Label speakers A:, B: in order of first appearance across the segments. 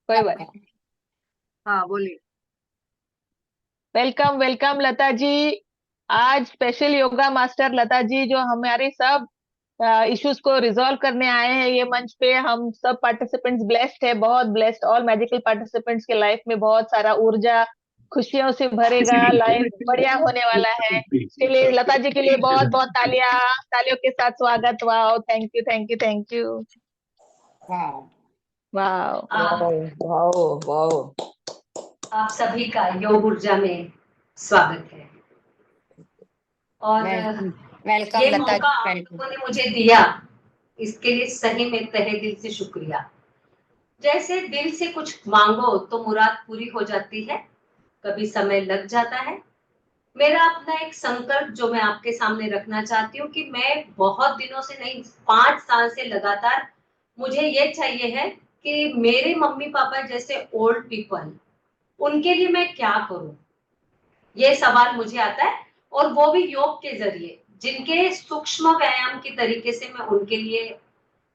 A: कोई बात नहीं।
B: हाँ बोलिए।
A: Welcome welcome Lata ji. आज स्पेशल योगा मास्टर लता जी जो हमारे सब इश्यूज को रिजॉल्व करने आए हैं ये मंच पे। हम सब पार्टिसिपेंट्स ब्लेस्ड है, बहुत ब्लेस्ड। ऑल मैजिकल पार्टिसिपेंट्स के लाइफ में बहुत सारा ऊर्जा खुशियों से भरेगा। लाइफ बढ़िया होने वाला है। इसके लिए लता जी के लिए बहुत बहुत तालियां, तालियों के साथ स्वागत। Wow, thank you thank you thank you.
C: हाँ।
A: वाओ।
C: Wow wow wow.
B: आप सभी का योग ऊर्जा में स्वागत है। और
C: वेलकम वेलकम
B: ये
C: लता
B: मौका
C: जी,
B: आप
C: वेलकम।
B: लोगों ने मुझे दिया, इसके लिए सही में तहे दिल से शुक्रिया। जैसे दिल से कुछ मांगो तो मुराद पूरी हो जाती है, कभी समय लग जाता है। मेरा अपना एक संकल्प जो मैं आपके सामने रखना चाहती हूँ कि मैं बहुत दिनों से नहीं, 5 साल से लगातार मुझे ये चाहिए है कि मेरे मम्मी पापा जैसे ओल्ड पीपल, उनके लिए मैं क्या करूं, ये सवाल मुझे आता है। और वो भी योग के जरिए, जिनके सूक्ष्म व्यायाम की तरीके से मैं उनके लिए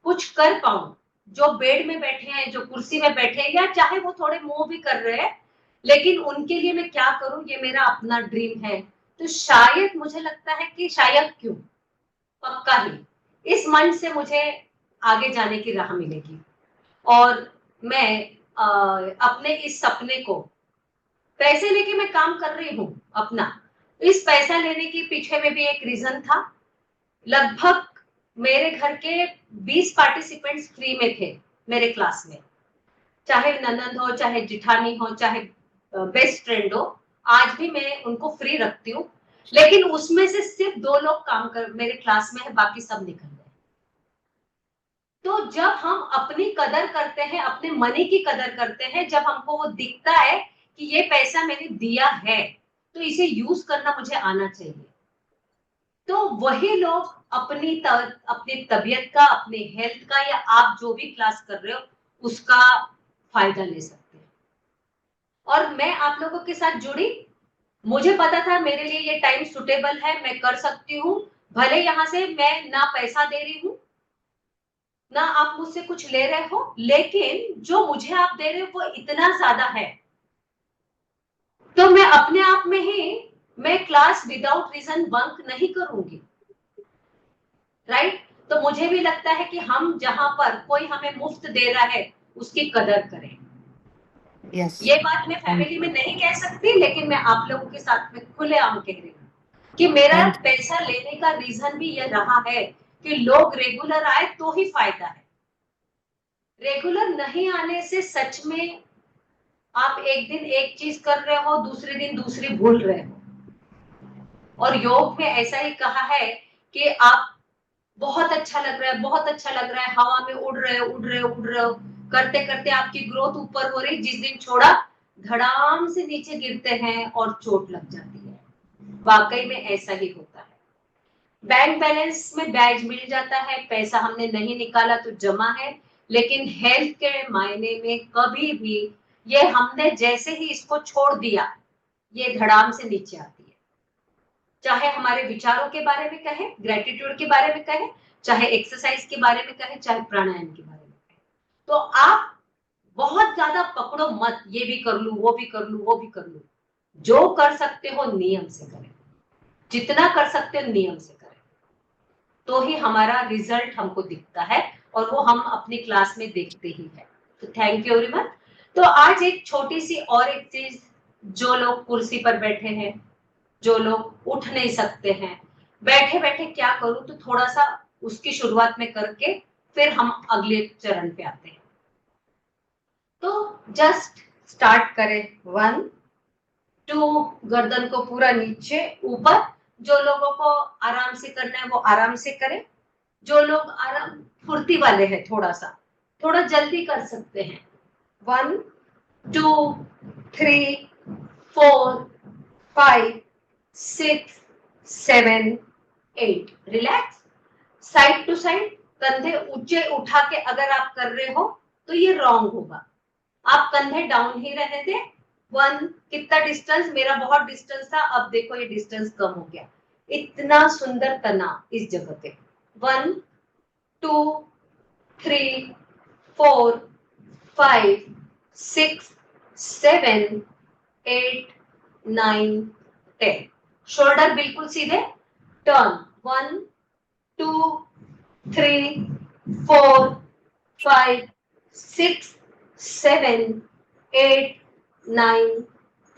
B: कुछ कर पाऊं। जो बेड में बैठे हैं, जो कुर्सी में बैठे हैं, या चाहे वो थोड़े मूव भी कर रहे हैं, लेकिन उनके लिए मैं क्या करूं, ये मेरा अपना ड्रीम है। तो शायद मुझे लगता है कि शायद क्यों, पक्का ही इस मंच से मुझे आगे जाने की राह मिलेगी। और मैं अपने इस सपने को, पैसे लेके मैं काम कर रही हूँ अपना, इस पैसा लेने के पीछे में भी एक रीजन था। लगभग मेरे घर के 20 पार्टिसिपेंट्स फ्री में थे मेरे क्लास में, चाहे ननंद हो, चाहे जिठानी हो, चाहे बेस्ट फ्रेंड हो। आज भी मैं उनको फ्री रखती हूँ, लेकिन उसमें से सिर्फ 2 लोग काम कर मेरे क्लास में है, बाकी सब निकल गए। तो जब हम अपनी कदर करते हैं, अपने मनी की कदर करते हैं, जब हमको वो दिखता है कि ये पैसा मैंने दिया है तो इसे यूज करना मुझे आना चाहिए, तो वही लोग अपनी तबीयत का, अपने हेल्थ का, या आप जो भी क्लास कर रहे हो उसका फायदा ले सकते हैं। और मैं आप लोगों के साथ जुड़ी, मुझे पता था मेरे लिए ये टाइम सुटेबल है, मैं कर सकती हूँ। भले यहाँ से मैं ना पैसा दे रही हूँ, ना आप मुझसे कुछ ले रहे हो, लेकिन जो मुझे आप दे रहे हो वो इतना ज्यादा है, तो मैं अपने आप में ही, मैं क्लास विदाउट रीजन बंक नहीं करूंगी। राइट? तो मुझे भी लगता है कि हम जहां पर कोई हमें मुफ्त दे रहा है उसकी कदर करें।
C: यस।
B: ये बात मैं फैमिली में नहीं कह सकती, लेकिन मैं आप लोगों के साथ में खुलेआम कह रही हूँ कि मेरा
C: थैंक
B: पैसा लेने का रीजन भी ये रहा है कि लोग रेगुलर आए तो ही फायदा है। रेगुलर नहीं आने से सच में आप एक दिन एक चीज कर रहे हो, दूसरे दिन दूसरी भूल रहे हो। और योग में ऐसा ही कहा है कि आप, बहुत अच्छा लग रहा है, बहुत अच्छा लग रहा है, हवा में उड़ रहे हो, उड़ रहे हो, उड़ रहे हो, करते करते आपकी ग्रोथ ऊपर हो रही, जिस दिन छोड़ा धड़ाम से नीचे गिरते हैं और चोट लग जाती है। वाकई में ऐसा ही होता है। बैंक बैलेंस में ब्याज मिल जाता है, पैसा हमने नहीं निकाला तो जमा है, लेकिन हेल्थ के मायने में कभी भी, ये हमने जैसे ही इसको छोड़ दिया, ये धड़ाम से नीचे आती है। चाहे हमारे विचारों के बारे में कहे, ग्रेटिट्यूड के बारे में कहे, चाहे एक्सरसाइज के बारे में कहे, चाहे प्राणायाम के बारे में कहे। तो आप बहुत ज्यादा पकड़ो मत, ये भी कर लू, वो भी कर लू, वो भी कर लू। जो कर सकते हो नियम से करें, जितना कर सकते हो नियम से करें, तो ही हमारा रिजल्ट हमको दिखता है, और वो हम अपनी क्लास में देखते ही है। तो थैंक यू वेरी मच। तो आज एक छोटी सी और एक चीज, जो लोग कुर्सी पर बैठे हैं, जो लोग उठ नहीं सकते हैं, बैठे बैठे क्या करूं, तो थोड़ा सा उसकी शुरुआत में करके फिर हम अगले चरण पे आते हैं। तो जस्ट स्टार्ट करें। 1 2, गर्दन को पूरा नीचे ऊपर। जो लोगों को आराम से करना है वो आराम से करें। जो लोग आराम फुर्ती वाले हैं, थोड़ा जल्दी कर सकते हैं। 1 2 3 4 5 6 7 8। रिलैक्स, साइड टू साइड, कंधे ऊंचे उठा के अगर आप कर रहे हो तो ये रॉन्ग होगा। आप कंधे डाउन ही रहने दें। 1, कितना डिस्टेंस, मेरा बहुत डिस्टेंस था, अब देखो ये डिस्टेंस कम हो गया। इतना सुंदर तनाव इस जगह पे। 1 2 3 4 5 6, 7, 8, 9, 10। शोल्डर बिल्कुल सीधे, टर्न 1, 2, 3, 4, 5, 6, 7, 8, 9,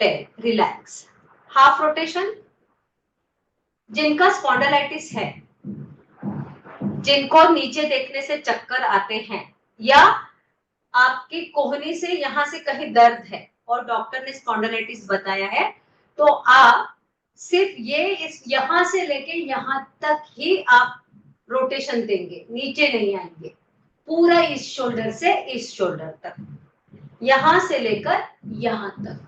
B: 10। रिलैक्स। Half rotation. जिनका स्पॉन्डिलाइटिस है, जिनको नीचे देखने से चक्कर आते हैं, या आपकी कोहनी से यहाँ से कहीं दर्द है और डॉक्टर ने स्पॉन्डिलाइटिस बताया है, तो आप सिर्फ ये इस यहाँ से लेके यहाँ तक ही आप रोटेशन देंगे, नीचे नहीं आएंगे। पूरा इस शोल्डर से इस शोल्डर तक, यहां से लेकर यहां तक।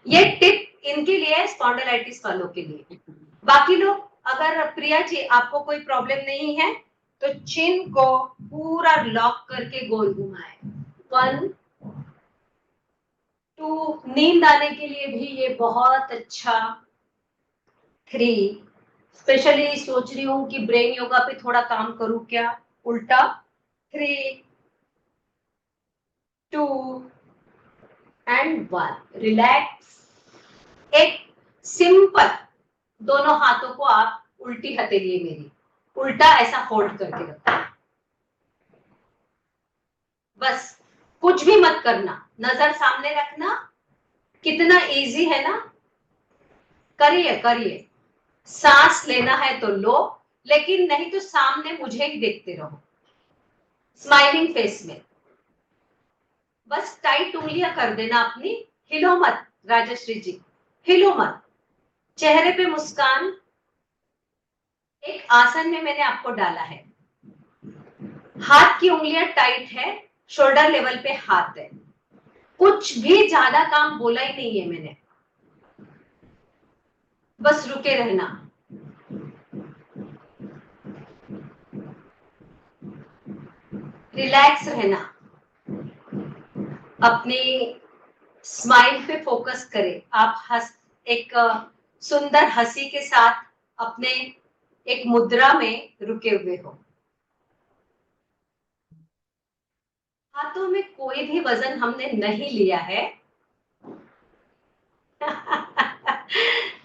B: ये टिप इनके लिए है, स्पॉन्डिलाइटिस वालों के लिए। बाकी लोग, अगर प्रिया जी आपको कोई प्रॉब्लम नहीं है तो चिन को पूरा लॉक करके गोल घुमाए। 1, 2, नींद आने के लिए भी ये बहुत अच्छा। 3, स्पेशली सोच रही हूँ कि ब्रेन योगा पे थोड़ा काम करूं क्या, उल्टा। 3, 2 एंड 1। रिलैक्स। एक सिंपल, दोनों हाथों को आप उल्टी हथेली मेरी उल्टा ऐसा होल्ड करके रखो। बस कुछ भी मत करना, नजर सामने रखना। कितना इजी है ना। करिए करिए। सांस लेना है तो लो, लेकिन नहीं तो सामने मुझे ही देखते रहो, स्माइलिंग फेस में। बस टाइट उंगलियां कर देना अपनी, हिलो मत राजश्री जी, हिलो मत। चेहरे पे मुस्कान। एक आसन में मैंने आपको डाला है, हाथ की उंगलियां टाइट है, शोल्डर लेवल पे हाथ है। कुछ भी ज्यादा काम बोला ही नहीं है मैंने, बस रुके रहना। रिलैक्स रहना, अपनी स्माइल पे फोकस करें। आप एक सुंदर हंसी के साथ अपने एक मुद्रा में रुके हुए हो। हाथों में कोई भी वजन हमने नहीं लिया है।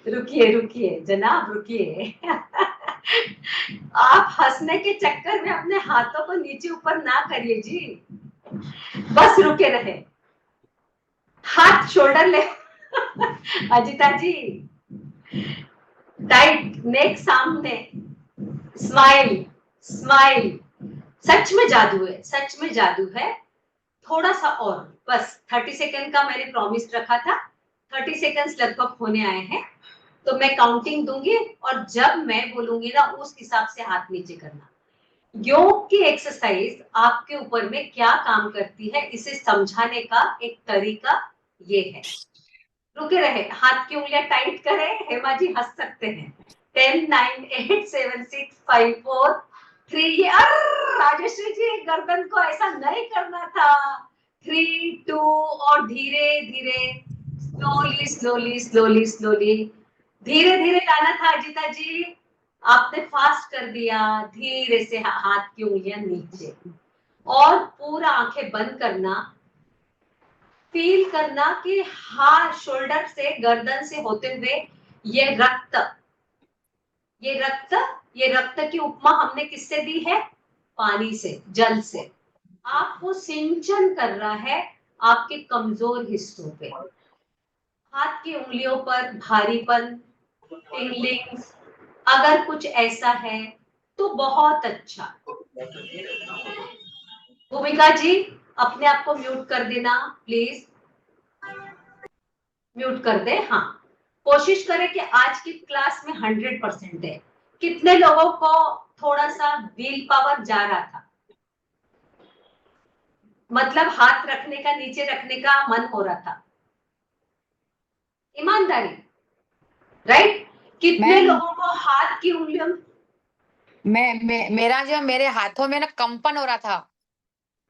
B: रुकिए रुकिए जनाब, रुकिए। आप हंसने के चक्कर में अपने हाथों को नीचे ऊपर ना करिए जी, बस रुके रहे। हाथ शोल्डर ले। अजिता जी, टाइट नेक सामने, स्माइल स्माइल। सच में जादू है, सच में जादू है। थोड़ा सा और, बस 30 सेकंड का मैंने प्रॉमिस रखा था। 30 सेकंड्स लगभग होने आए हैं, तो मैं काउंटिंग दूंगी और जब मैं बोलूंगी ना उस हिसाब से हाथ नीचे करना। योग की एक्सरसाइज आपके ऊपर में क्या काम करती है इसे समझाने का एक तरीका ये है। रुके रहे, हाथ की उंगलियां टाइट करें। हेमा जी हंस सकते हैं। 10, 9, 8, 7, 6, 5, 4, 3। ये राजश्री जी गर्दन को ऐसा नहीं करना था। 3, 2 और धीरे धीरे, स्लोली स्लोली स्लोली स्लोली, धीरे धीरे लाना था। अजिता जी आपने फास्ट कर दिया। धीरे से हाथ की उंगलियां नीचे और पूरा आंखें बंद करना। फील करना कि हाथ शोल्डर से गर्दन से होते हुए ये रक्त, ये रक्त, ये रक्त की उपमा हमने किससे दी है? पानी से, जल से। आपको सिंचन कर रहा है आपके कमजोर हिस्सों पे। हाथ की उंगलियों पर भारीपन, टिंगलिंग्स, अगर कुछ ऐसा है तो बहुत अच्छा। भूमिका जी अपने आप को म्यूट कर देना प्लीज, म्यूट कर दे। हाँ, कोशिश करें कि आज की क्लास में 100% है। कितने लोगों को थोड़ा सा विल पावर जा रहा था, मतलब हाथ रखने का, नीचे रखने का मन हो रहा था? ईमानदारी, राइट? कितने लोगों को हाथ की उंगलियों
C: मेरा जो मेरे हाथों में ना कंपन हो रहा था।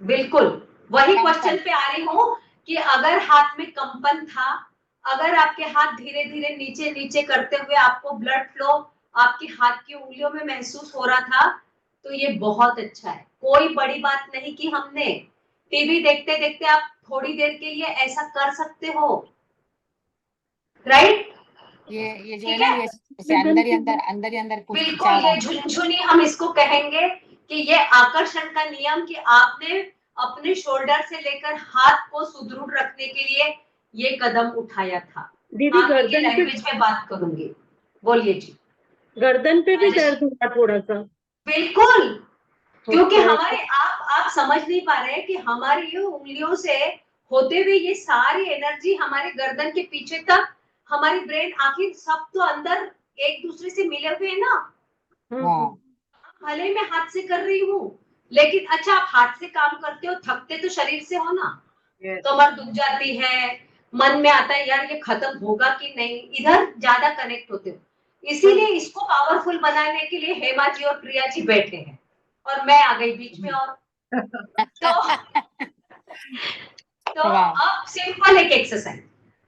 B: बिल्कुल वही क्वेश्चन पे आ रही हूँ कि अगर हाथ में कंपन था, अगर आपके हाथ धीरे धीरे नीचे नीचे करते हुए आपको ब्लड फ्लो आपके हाथ की उंगलियों में महसूस हो रहा था, तो ये बहुत अच्छा है। कोई बड़ी बात नहीं की हमने, टीवी देखते देखते आप थोड़ी देर के लिए ऐसा कर सकते हो, राइट?
C: ये जो है
B: ठीक
C: ना,
B: है,
C: ये इसे अंदर ही अंदर कुछ खिंचा
B: बिल्कुल
C: हुआ
B: ये
C: है।
B: झुनझुनी हम इसको कहेंगे कि ये आकर्षण का नियम कि आपने अपने शोल्डर से लेकर हाथ को सुदृढ़ रखने के लिए ये कदम उठाया था।
D: दीदी
B: आगे की
D: गर्दन पे,
B: लैंग्वेज में बात करूंगी, बोलिए जी।
D: गर्दन पे भी दर्द हुआ थोड़ा सा।
B: बिल्कुल, क्योंकि
D: Okay.
B: हमारे आप समझ नहीं पा रहे हैं कि हमारी ये उंगलियों से होते हुए ये सारी एनर्जी हमारे गर्दन के पीछे तक, हमारी ब्रेन, आखिर सब तो अंदर एक दूसरे से मिले हुए हैं ना।
C: हाँ,
B: भले मैं हाथ से कर रही हूँ, लेकिन अच्छा आप हाथ से काम करते हो, थकते तो शरीर से हो ना। कमर दुख जाती है, मन में आता है यार ये खत्म होगा कि नहीं, इधर ज्यादा कनेक्ट होते हो। इसीलिए इसको पावरफुल बनाने के लिए हेमा जी और प्रिया जी बैठे हैं और मैं आ गई बीच में। और तो
C: वाह,
B: अब सिंपल एक एक्सरसाइज,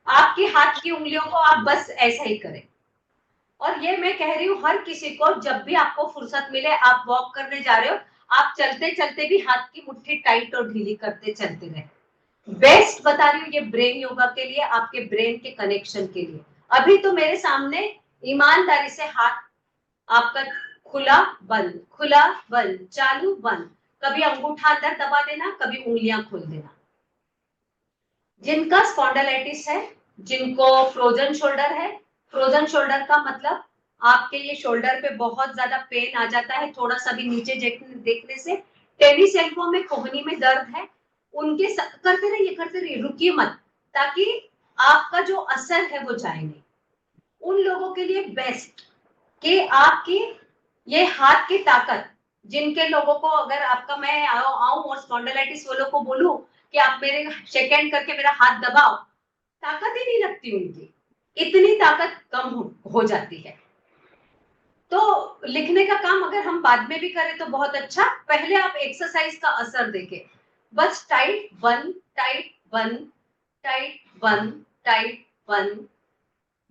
B: आपकी हाथ की उंगलियों को आप बस ऐसा ही करें। और ये मैं कह रही हूँ हर किसी को, जब भी आपको फुर्सत मिले, आप वॉक करने जा रहे हो, आप चलते चलते भी हाथ की मुट्ठी टाइट और ढीली करते चलते रहे। बेस्ट बता रही हूँ ये ब्रेन योगा के लिए, आपके ब्रेन के कनेक्शन के लिए। अभी तो मेरे सामने ईमानदारी से हाथ आपका खुला बंद, खुला बंद, चालू बंद, कभी अंगूठा अंदर दबा देना, कभी उंगलियां खोल देना। जिनका स्पॉन्डिलाइटिस है, जिनको फ्रोजन शोल्डर है, फ्रोजन शोल्डर का मतलब आपके ये शोल्डर पे बहुत ज्यादा पेन आ जाता है, थोड़ा सा भी नीचे देखने से, टेनिस एल्बो में कोहनी में दर्द है, उनके करते रहिए, रुकिए मत, ताकि आपका जो असर है वो जाए नहीं। उन लोगों के लिए बेस्ट कि आपकी ये हाथ की ताकत, जिनके लोगों को, अगर आपका मैं आऊं और स्पॉन्डिलाइटिस वालों को बोलूं कि आप मेरे शेक हैंड करके मेरा हाथ दबाओ, ताकत ही नहीं लगती उनकी, इतनी ताकत कम हो जाती है। तो लिखने का काम अगर हम बाद में भी करें तो बहुत अच्छा, पहले आप एक्सरसाइज का असर देखें। बस टाइट बंद, टाइट बंद, टाइट बंद, टाइट बंद,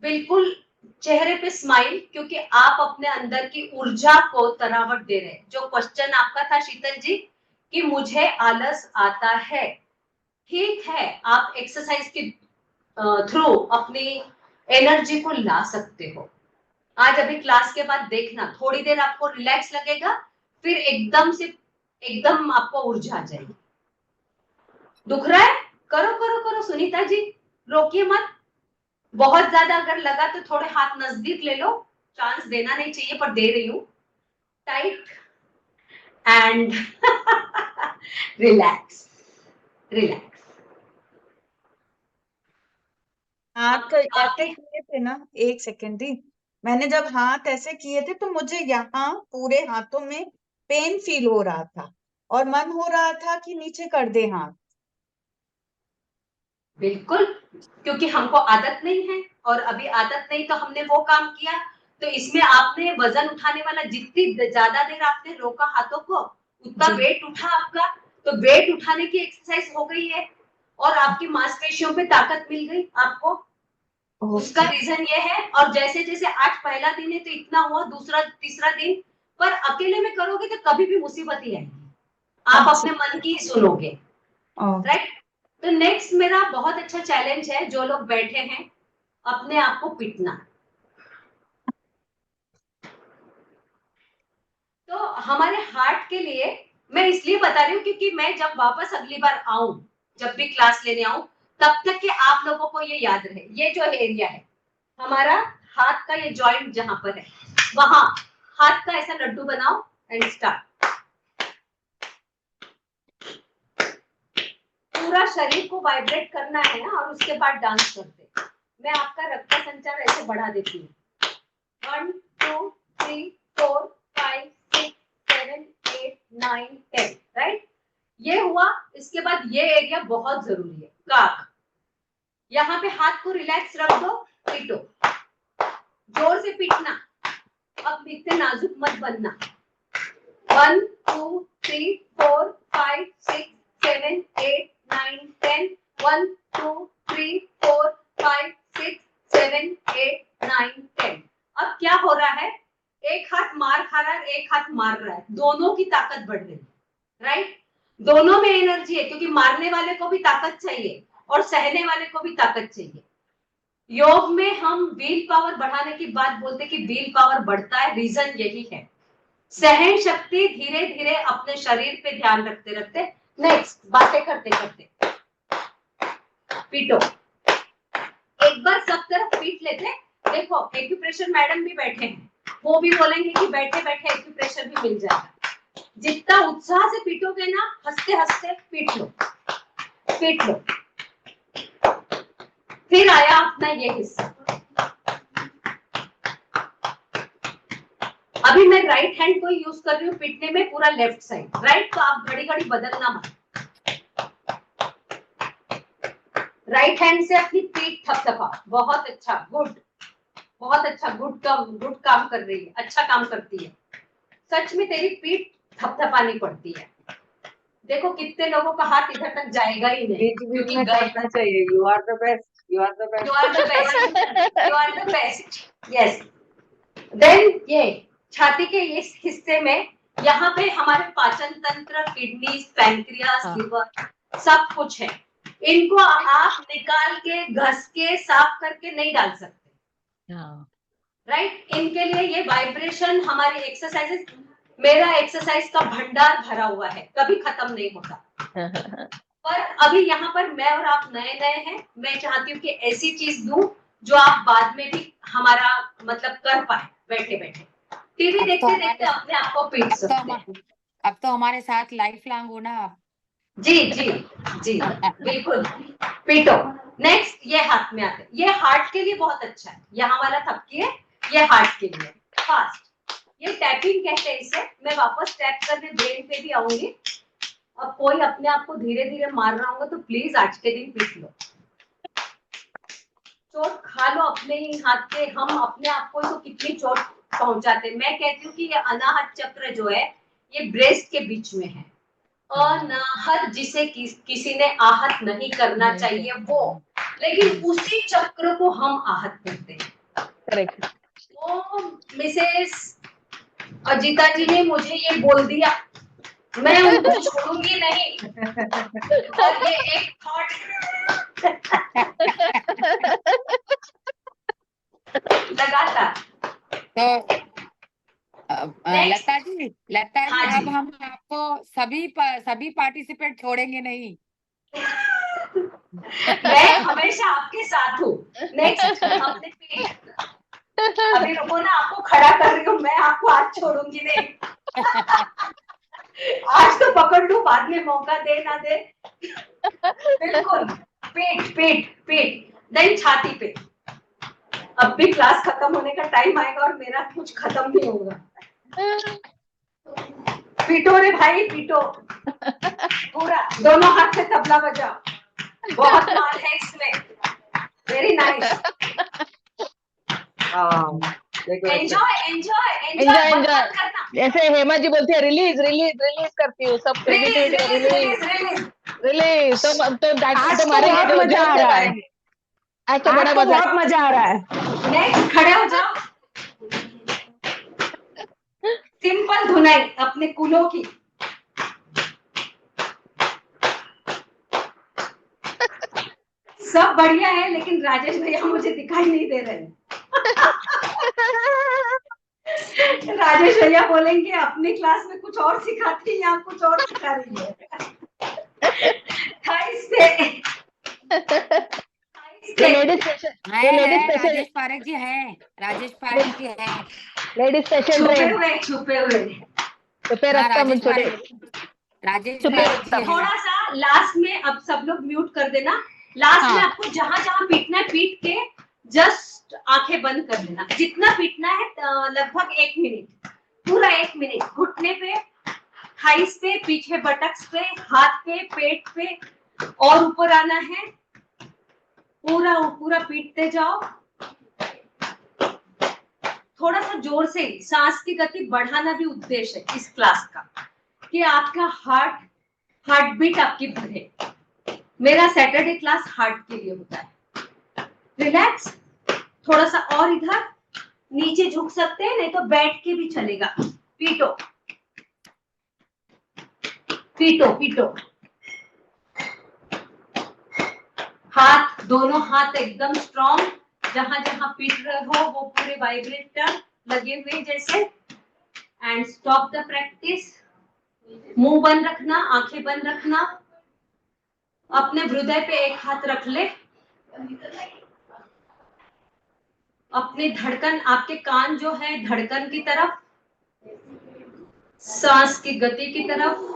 B: बिल्कुल चेहरे पे स्माइल, क्योंकि आप अपने अंदर की ऊर्जा को तरावट दे रहे हैं। जो क्वेश्चन आपका था शीतल जी कि मुझे आलस आता है, ठीक है, आप एक्सरसाइज के थ्रू अपनी एनर्जी को ला सकते हो। आज अभी क्लास के बाद देखना, थोड़ी देर आपको रिलैक्स लगेगा, फिर एकदम आपको ऊर्जा आ जाएगी। दुख रहा है, करो करो करो सुनीता जी, रोकिए मत। बहुत ज्यादा अगर लगा तो थोड़े हाथ नजदीक ले लो, चांस देना नहीं चाहिए पर दे रही हूं। Tight and relax, relax.
E: हाथ ऐसे किए थे ना, एक सेकेंड दी, मैंने जब हाथ ऐसे किए थे तो मुझे यहाँ पूरे हाथों में पेन फील हो रहा था और मन हो रहा था कि नीचे कर दे हाथ।
B: बिल्कुल, क्योंकि हमको आदत नहीं है, और अभी आदत नहीं तो हमने वो काम किया। तो इसमें आपने वजन उठाने वाला, जितनी ज्यादा देर आपने रोका हाथों को, उतना वेट उठा आपका, तो वेट उठाने की एक्सरसाइज हो गई है और आपकी मांसपेशियों पे ताकत मिल गई आपको। उसका रीजन ये है। और जैसे जैसे आज पहला दिन है तो इतना हुआ, दूसरा तीसरा दिन, पर अकेले में करोगे तो कभी भी मुसीबत ही आएगी, आप अपने मन की सुनोगे, राइट? तो नेक्स्ट मेरा बहुत अच्छा चैलेंज है, जो लोग बैठे हैं अपने आप को पीटना। तो हमारे हार्ट के लिए मैं इसलिए बता रही हूँ क्योंकि मैं जब वापस अगली बार आऊं, जब भी क्लास लेने आऊं, तब तक के आप लोगों को ये याद रहे, ये जो एरिया है हमारा हाथ का, ये जॉइंट जहां पर है, वहां हाथ का ऐसा लड्डू बनाओ एंड स्टार्ट। पूरा शरीर को वाइब्रेट करना है और उसके बाद डांस करते। मैं आपका रक्त संचार ऐसे बढ़ा देती हूँ, 1 2 3 4 5 6 7 8 9 10, राइट? ये हुआ। इसके बाद ये एरिया बहुत जरूरी है, काक, यहाँ पे हाथ को रिलैक्स रख दो, पीटो, जोर से पीटना, अब इतने नाजुक मत बनना। 1 2 3 4 5 6 7 8 9 10, 1 2 3 4 5 6 7 8 9 10। अब क्या हो रहा है, एक हाथ मार खा रहा है, एक हाथ मार रहा है, दोनों की ताकत बढ़ रही है, राइट? दोनों में एनर्जी है, क्योंकि मारने वाले को भी ताकत चाहिए और सहने वाले को भी ताकत चाहिए। योग में हम व्हील पावर बढ़ाने की बात बोलते कि व्हील पावर बढ़ता है, रीजन यही है। सहन शक्ति धीरे धीरे अपने शरीर पे ध्यान रखते रखते, नेक्स्ट बातें करते करते पीटो। एक बार सब तरफ पीट लेते। देखो एक्यूप्रेशर मैडम भी बैठे हैं, वो भी बोलेंगे कि बैठे बैठे एक्यूप्रेशर भी मिल जाएगा। जितना उत्साह से पीटोगे ना, हंसते हंसते पीट लो, पीट लो। फिर आया अपना ये हिस्सा। अभी मैं राइट हैंड को यूज कर रही हूँ पीटने में, पूरा लेफ्ट साइड। राइट तो आप घड़ी घड़ी बदलना मत। राइट हैंड से अपनी पीठ थपथपा। बहुत अच्छा, गुड, बहुत अच्छा, गुड काम कर रही है, अच्छा काम करती है। सच में तेरी पीठ थपथपानी पड़ती है। देखो कितने लोगों का हाथ इधर तक जाएगा ही नहीं,
D: बीच में करना चाहिए। You are the best, you are the best,
B: you are the best, you are the best. Yes. Then ये छाती के इस हिस्से में, यहाँ पे हमारे पाचन तंत्र, किडनी, पैंक्रियास, लिवर सब कुछ है। इनको आप निकाल के, घस के, साफ करके नहीं डाल सकते। राइट? इनके लिए ये वाइब्रेशन, हमारी एक्सरसाइजेस, मेरा एक्सरसाइज का भंडार भरा हुआ है, कभी खत्म नहीं होता। पर अभी यहाँ पर मैं और आप नए नए हैं, मैं चाहती हूँ कि ऐसी चीज दूं जो आप बाद में भी हमारा मतलब कर पाए, बैठे बैठे टीवी देखते देखते अपने आप को पीट सकते हैं।
C: अब तो हमारे साथ लाइफ लॉन्ग हो ना आप।
B: जी जी जी, बिल्कुल पीटो। नेक्स्ट ये हाथ में आते, ये हार्ट के लिए बहुत अच्छा है। यहाँ वाला थपकी है, ये हार्ट के लिए फास्ट। ये टैपिंग कहते हैं इसे। मैं वापस टैप करने ब्रेन पे भी आऊंगी। अब कोई अपने आप को धीरे धीरे मार रहा होगा तो प्लीज आज के दिन पीट लो। चोट खा लो अपने ही हाथ से। हम अपने आप को तो कितनी चोट पहुंचाते। मैं कहती हूँ कि ये अनाहत चक्र जो है, ये ब्रेस्ट के बीच में है। अनाहत जिसे किसी ने आहत नहीं करना चाहिए वो, लेकिन उसी चक्र को हम आहत करते हैं।
A: करेक्ट।
B: तो मिसेस अजिता जी ने मुझे ये बोल दिया, मैं उनको छोड़ूंगी नहीं। और ये एक थॉट लगातार।
C: तो लता जी,
B: हाँ जी।
C: अब हम आपको सभी पार्टिसिपेट छोड़ेंगे नहीं।
B: मैं हमेशा आपके साथ हूँ। नेक्स्ट अपने पीठ, अभी रुको ना, आपको खड़ा कर रही हूँ मैं, आपको आज छोड़ूंगी नहीं। आज तो पकड़ लूं, बाद में मौका दे ना दे। बिल्कुल पीठ पीठ पीठ। देन छाती पे। अब भी क्लास खत्म होने का टाइम आएगा और मेरा कुछ खत्म नहीं होगा। पीटो रे भाई, पीटो पूरा, दोनों हाथ से तबला बजाओ। बहुत माल है इसमें। Very nice. Enjoy enjoy
A: enjoy. जैसे हेमा जी बोलती है, रिलीज रिलीज रिलीज करती हूँ सब क्रिएटिविटी को। Release release. तो मारेंगे, जो मजा आ रहा है आज तो बड़ा बहुत मजा आ रहा है।
B: नेक्स्ट खड़े हो जाओ। सिंपल धुनाई अपने कुलों की। सब बढ़िया है, लेकिन राजेश भैया मुझे दिखाई नहीं दे रहे। राजेश भैया बोलेंगे अपनी क्लास में कुछ और सिखाती है, यहाँ कुछ और सिखा रही है।
A: लेडीज स्पेशल
C: राजेश पारेख जी है, राजेश पारेख जी है।
A: लेडीज स्पेशल ट्रेन
B: छुपे हुए।
A: तो फिर
C: राजेश
B: थोड़ा सा लास्ट में, अब सब लोग म्यूट कर देना। लास्ट में आपको जहां जहां पीटना है पीट के जस्ट आंखें बंद कर लेना। जितना पीटना है लगभग 1 मिनट, पूरा 1 मिनट। घुटने पे, थाइस पे, पीछे बटक्स पे, हाथ पे, पेट पे और ऊपर आना है। पूरा पूरा पीटते जाओ। थोड़ा सा जोर से, सांस की गति बढ़ाना भी उद्देश्य है इस क्लास का, कि आपका हार्ट बीट आपकी बढ़े। मेरा सैटरडे क्लास हार्ट के लिए होता है। रिलैक्स, थोड़ा सा और इधर नीचे झुक सकते हैं, नहीं तो बैठ के भी चलेगा। पीटो पीटो पीटो, हाथ, दोनों हाथ एकदम स्ट्रॉन्ग, जहां जहां पीट रहे हो वो पूरे वाइब्रेटर लगे हुए जैसे। And stop the practice. मुंह बंद रखना, आंखें बंद रखना, अपने हृदय पे एक हाथ रख ले, अपनी धड़कन, आपके कान जो है धड़कन की तरफ, सांस की गति की तरफ,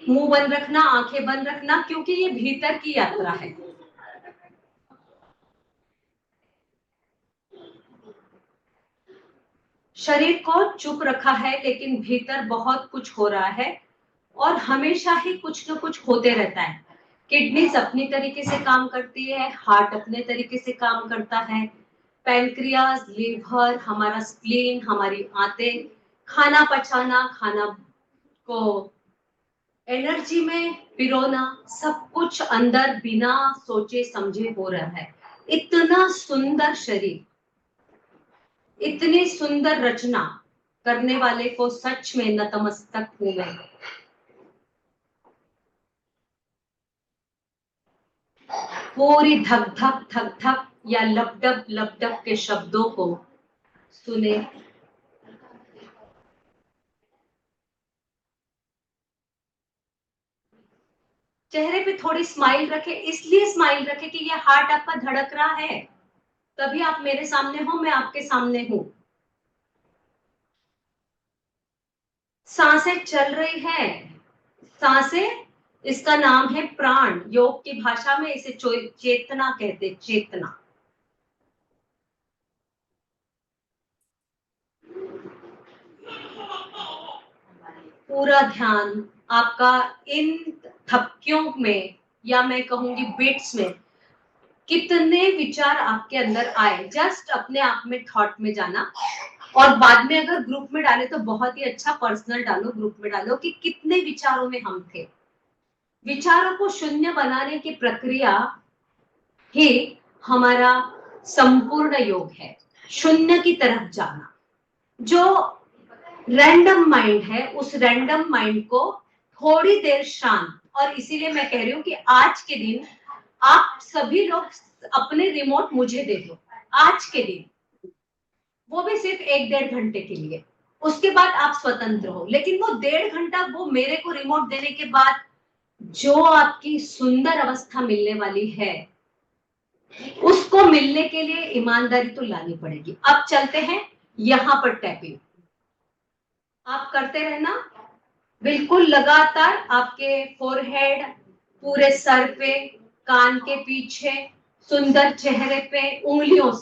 B: मुंह बंद रखना, आंखें बंद रखना, क्योंकि ये भीतर की यात्रा है। शरीर को चुप रखा है लेकिन भीतर बहुत कुछ हो रहा है और हमेशा ही कुछ न कुछ होते रहता है। किडनीज अपनी तरीके से काम करती है, हार्ट अपने तरीके से काम करता है, पैनक्रियाज, लीवर, हमारा स्प्लीन, हमारी आंतें, खाना पचाना, खाना को एनर्जी में पिरोना, सब कुछ अंदर बिना सोचे समझे हो रहा है। इतना सुंदर शरीर, इतनी सुंदर रचना करने वाले को सच में नतमस्तक हूं मैं। पूरी धक धक धक धक या लपडप के शब्दों को सुने। चेहरे पे थोड़ी स्माइल रखे, इसलिए स्माइल रखे कि ये हार्ट आपका धड़क रहा है, तभी आप मेरे सामने हो, मैं आपके सामने हूं। सांसें चल रही है, सांसें, इसका नाम है प्राण। योग की भाषा में इसे चेतना कहते, चेतना। पूरा ध्यान आपका इन थपकियों में, या मैं कहूंगी बीट्स में, कितने विचार आपके अंदर आए, जस्ट अपने आप में थॉट में जाना। और बाद में अगर ग्रुप में डाले तो बहुत ही अच्छा, पर्सनल डालो, ग्रुप में डालो कि कितने विचारों में हम थे। विचारों को शून्य बनाने की प्रक्रिया ही हमारा संपूर्ण योग है, शून्य की तरफ जाना। जो रैंडम माइंड है, उस रैंडम माइंड को थोड़ी देर शांत, और इसीलिए मैं कह रही हूँ कि आज के दिन आप सभी लोग अपने रिमोट मुझे दे दो, आज के दिन, वो भी सिर्फ 1-1.5 घंटे के लिए। उसके बाद आप स्वतंत्र हो, लेकिन वो 1.5 घंटा वो मेरे को रिमोट देने के बाद जो आपकी सुंदर अवस्था मिलने वाली है, उसको मिलने के लिए ईमानदारी तो लानी पड़ेगी। अब चलते हैं यहां पर टैपिंग, आप करते रहना बिल्कुल लगातार, आपके फोरहेड, पूरे सर पे, कान के पीछे, सुंदर चेहरे पे, उंगलियों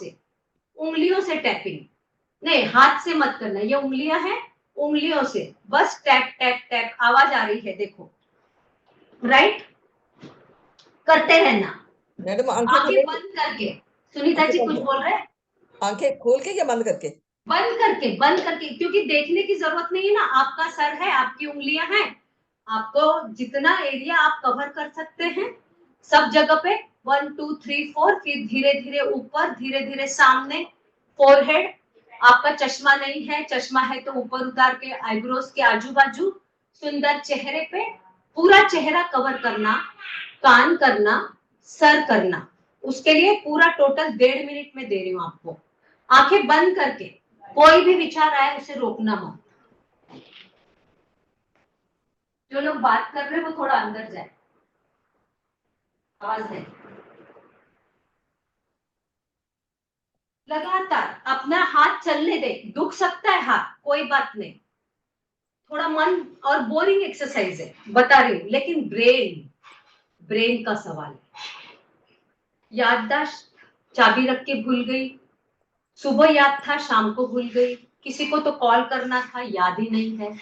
B: से टैपिंग। नहीं, हाथ से मत करना, ये उंगलियां हैं, उंगलियों से बस टैप टैप टैप, आवाज आ रही है देखो, राइट, करते रहना।
F: मैडम
B: आंखें बंद करके। सुनीता जी कुछ बोल रहे हैं?
F: आंखें खोल के या बंद करके?
B: बंद करके, क्योंकि देखने की जरूरत नहीं है ना, आपका सर है, आपकी उंगलियां हैं, आपको जितना एरिया आप कवर कर सकते हैं सब जगह पे, 1 2 3 4, फिर धीरे धीरे ऊपर, धीरे धीरे सामने, फोरहेड। आपका चश्मा नहीं है, चश्मा है तो ऊपर उतार के, आईब्रोज के आजू बाजू, सुंदर चेहरे पे, पूरा चेहरा कवर करना, कान करना, सर करना। उसके लिए पूरा टोटल 1.5 मिनट में दे रही हूँ आपको। आंखें बंद करके, कोई भी विचार आए उसे रोकना मत। जो लोग बात कर रहे हैं वो थोड़ा अंदर जाए, आवाज है। लगातार अपना हाथ चलने दे, दुख सकता है हाथ, कोई बात नहीं, थोड़ा मन, और बोरिंग एक्सरसाइज है बता रही हूँ, लेकिन ब्रेन का सवाल है। याददाश्त चाबी रख के भूल गई, सुबह याद था शाम को भूल गई, किसी को तो कॉल करना था याद ही नहीं है।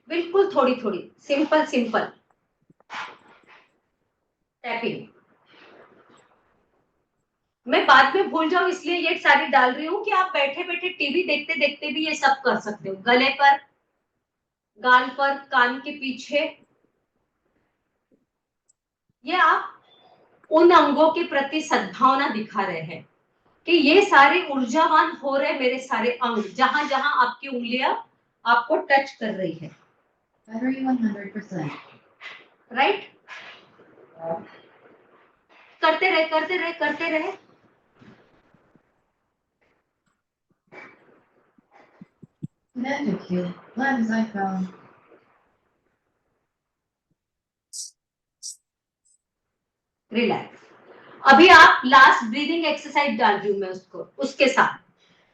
B: बिल्कुल थोड़ी थोड़ी सिंपल टैपिंग। मैं बाद में भूल जाऊं इसलिए ये सारी डाल रही हूँ कि आप बैठे बैठे टीवी देखते देखते भी ये सब कर सकते हो। गले पर, गाल पर, कान के पीछे, ये आप उन अंगों के प्रति सद्भावना दिखा रहे हैं कि ये सारे ऊर्जावान हो रहे मेरे सारे अंग, जहां जहां आपकी उंगलियां आपको टच कर रही है।
G: Battery 100%.
B: राइट, करते रहे करते रहे करते रहे।
G: Connected to Lens iPhone.
B: Relax. अभी आप लास्ट ब्रीदिंग एक्सरसाइज डाल रही हूं मैं उसको, उसके साथ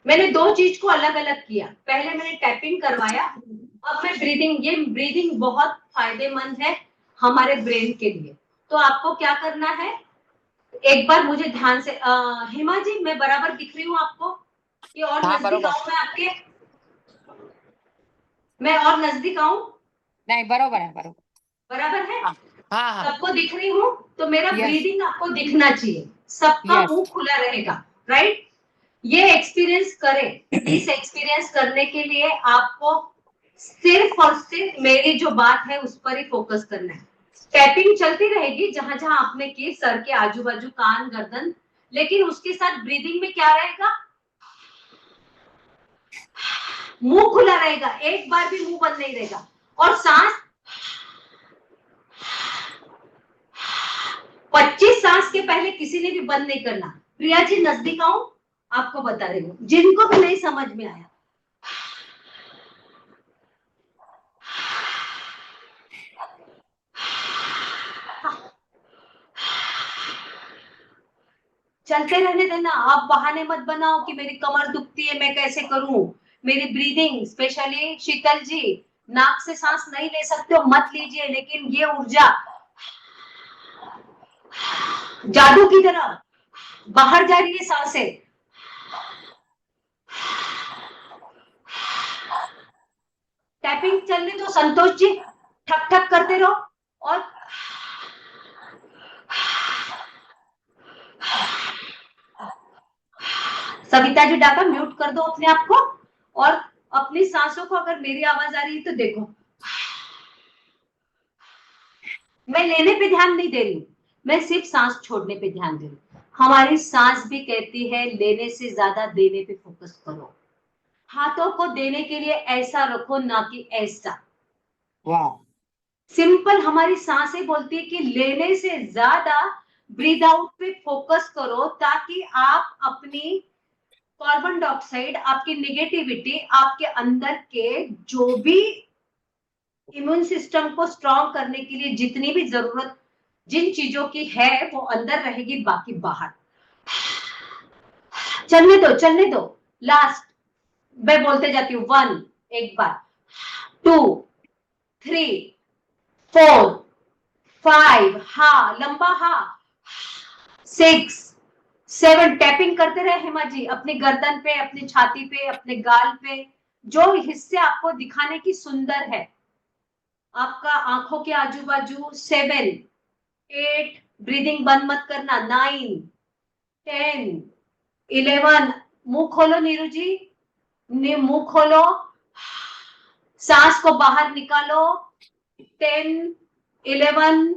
B: मैंने दो चीज को अलग अलग किया। पहले मैंने टैपिंग करवाया, अब मैं ब्रीदिंग। ये ब्रीदिंग बहुत फायदेमंद है हमारे ब्रेन के लिए। तो आपको क्या करना है, एक बार मुझे ध्यान से हिमा जी, मैं बराबर दिख रही हूँ आपको कि और
C: हाँ,
B: नजदीक
C: बरोबर।
B: आऊं मैं आपके? मैं और नजदीक आऊं?
C: नहीं, बरोबर है, बरोबर।
B: बराबर है?
C: हाँ, हाँ, हाँ।
B: सबको दिख रही हूँ, तो मेरा
C: Yes.
B: ब्रीदिंग आपको दिखना चाहिए, सबका
C: Yes.
B: मुंह खुला रहेगा। राइट, ये एक्सपीरियंस करें। इस एक्सपीरियंस करने के लिए आपको सिर्फ और सिर्फ मेरी जो बात है उस पर ही फोकस करना है। टैपिंग चलती रहेगी जहां जहां आपने की, सर के आजू बाजू, कान, गर्दन, लेकिन उसके साथ ब्रीदिंग में क्या रहेगा, मुंह खुला रहेगा, एक बार भी मुंह बंद नहीं रहेगा। और सांस 25 सांस के पहले किसी ने भी बंद नहीं करना। प्रिया जी नजदीक आओ, आपको बता रही हूँ, जिनको भी नहीं समझ में आया। चलते रहने देना, आप बहाने मत बनाओ कि मेरी कमर दुखती है, मैं कैसे करूं। मेरी ब्रीदिंग, स्पेशली शीतल जी, नाक से सांस नहीं ले सकते हो मत लीजिए, लेकिन ये ऊर्जा जादू की तरह बाहर जा रही है सांसें। टैपिंग चलने दो संतोष जी, ठक ठक करते रहो। और सविता जी डाका म्यूट कर दो अपने आप को, और अपनी सांसों को, अगर मेरी आवाज आ रही है तो देखो, मैं लेने पे ध्यान नहीं दे रही हूं, मैं सिर्फ सांस छोड़ने पे ध्यान दे रही हूँ। हमारी सांस भी कहती है लेने से ज्यादा देने पे फोकस करो। हाथों को देने के लिए ऐसा रखो, ना कि ऐसा।
C: वाह।
B: सिंपल हमारी सांसें बोलती है कि लेने से ज्यादा ब्रीद आउट पे फोकस करो, ताकि आप अपनी कार्बन डाइऑक्साइड, आपकी निगेटिविटी, आपके अंदर के जो भी इम्यून सिस्टम को स्ट्रॉन्ग करने के लिए जितनी भी जरूरत जिन चीजों की है वो अंदर रहेगी, बाकी बाहर। चलने दो चलने दो। लास्ट मैं बोलते जाती हूँ, 1 एक बार, 2 3 4 5, हा लंबा, हा 6 7। टैपिंग करते रहे हिमा जी, अपनी गर्दन पे, अपनी छाती पे, अपने गाल पे, जो हिस्से आपको दिखाने की सुंदर है, आपका आंखों के आजू बाजू। 7 8, ब्रीदिंग बंद मत करना। 9 10 11, मुंह खोलो नीरू जी, मुंह खोलो, सांस को बाहर निकालो। 10 11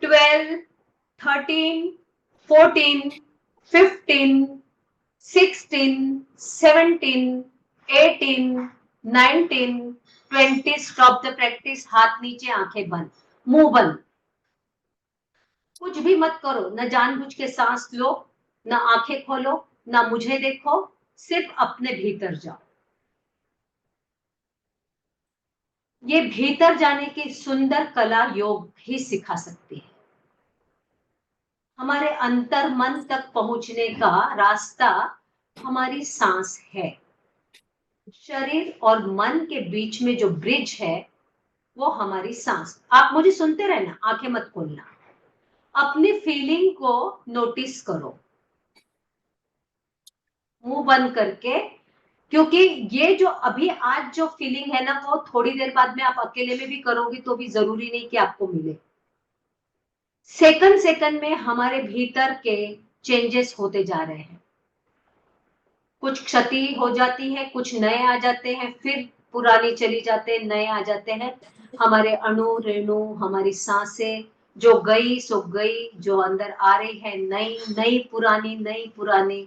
B: 12 13 14 15 16 17 18 19 20। Stop the practice. हाथ नीचे, आंखें बंद, मुंह बंद, कुछ भी मत करो, न जानबूझ के सांस लो, न आंखें खोलो, ना मुझे देखो, सिर्फ अपने भीतर जाओ। ये भीतर जाने की सुंदर कला योग ही सिखा सकती है। हमारे अंतर मन तक पहुंचने का रास्ता हमारी सांस है। शरीर और मन के बीच में जो ब्रिज है वो हमारी सांस। आप मुझे सुनते रहना, आंखें मत खोलना, अपनी फीलिंग को नोटिस करो, मुंह बंद करके। क्योंकि ये जो अभी आज जो फीलिंग है ना, वो थोड़ी देर बाद में आप अकेले में भी करोगे तो भी जरूरी नहीं कि आपको मिले। सेकंड सेकंड में हमारे भीतर के चेंजेस होते जा रहे हैं, कुछ क्षति हो जाती है, कुछ नए आ जाते हैं, फिर पुराने चली जाते हैं, नए आ जाते हैं। हमारे अणु रेणु, हमारी सांसें जो गई सो गई, जो अंदर आ रही है नई, नई पुरानी, नई पुरानी।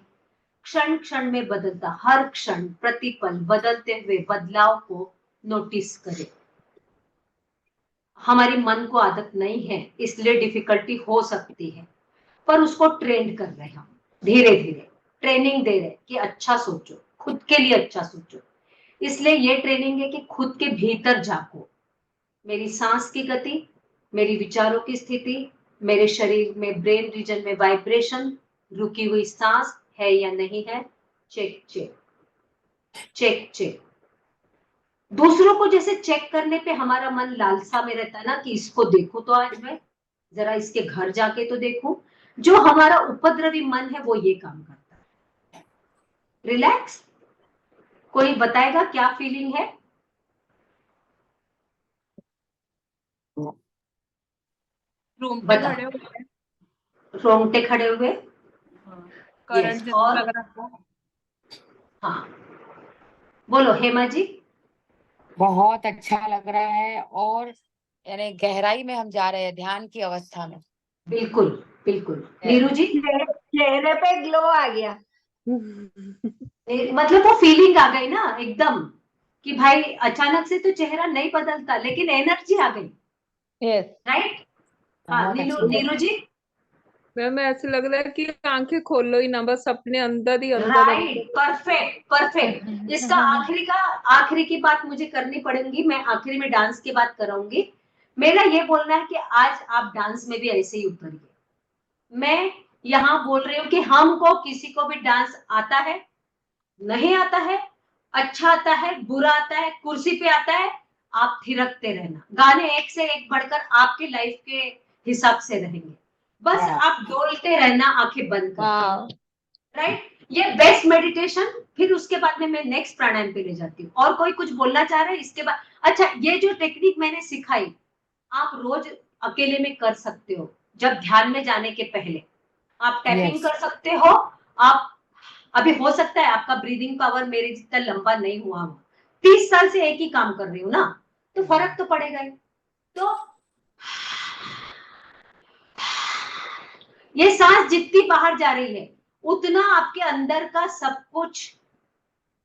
B: क्षण क्षण में बदलता, हर क्षण प्रतिपल बदलते हुए बदलाव को नोटिस करें। हमारी मन को आदत नहीं है, इसलिए डिफिकल्टी हो सकती है, पर उसको ट्रेन कर रहे हैं हम, धीरे धीरे ट्रेनिंग दे रहे कि अच्छा सोचो, खुद के लिए अच्छा सोचो। इसलिए ये ट्रेनिंग है कि खुद के भीतर झांको, मेरी सांस की गति, मेरी विचारों की स्थिति, मेरे शरीर में ब्रेन रीजन में वाइब्रेशन, रुकी हुई सांस है या नहीं है, चेक चेक चेक चेक। दूसरों को जैसे चेक करने पे हमारा मन लालसा में रहता है ना कि इसको देखूं तो आज मैं जरा इसके घर जाके तो देखूं, जो हमारा उपद्रवी मन है वो ये काम करता है। रिलैक्स। कोई बताएगा क्या फीलिंग है? बता। रोंगटे खड़े हुए,
H: करंट जैसा
B: और
H: लग रहा था।
B: हाँ बोलो हेमा जी।
C: बहुत अच्छा लग रहा है, और यानी गहराई में हम जा रहे हैं, ध्यान की अवस्था में।
B: बिल्कुल बिल्कुल। नीरू जी,
D: चेहरे पे ग्लो आ गया।
B: मतलब वो फीलिंग आ गई ना एकदम कि भाई अचानक से तो चेहरा नहीं बदलता, लेकिन एनर्जी आ गई।
A: Yes,
B: right. हाँ
C: बहुत
B: नीरू
C: अच्छी
B: नीरू जी।
H: मैम ऐसे लग रहा है कि आंखें खोलो ही ना, बस अपने अंदर ही अंदर
B: राइट, परफेक्ट परफेक्ट। इसका आखिरी की बात मुझे करनी पड़ेगी, मैं आखिरी में डांस की बात कराऊंगी। मेरा ये बोलना है कि आज आप डांस में भी ऐसे ही उतरिए। मैं यहाँ बोल रही हूँ कि हमको किसी को भी डांस आता है, नहीं आता है, अच्छा आता है, बुरा आता है, कुर्सी पे आता है, आप थिरकते रहना। गाने एक से एक बढ़कर आपके लाइफ के हिसाब से रहेंगे, बस आप डोलते रहना आंखें बंद कर। राइट, ये बेस्ट मेडिटेशन। फिर उसके बाद में मैं नेक्स्ट प्राणायाम पे ले जाती हूँ। और कोई कुछ बोलना चाह रहा है इसके बाद? अच्छा, ये जो टेक्निक मैंने सिखाई आप रोज अकेले में कर सकते हो। जब ध्यान में जाने के पहले आप टैपिंग कर सकते हो। आप अभी हो सकता है आपका ब्रीदिंग पावर मेरे जितना लंबा नहीं हुआ हो, 30 साल से एक ही काम कर रही हूँ ना, तो फर्क तो पड़ेगा ही। तो ये सांस जितनी बाहर जा रही है उतना आपके अंदर का सब कुछ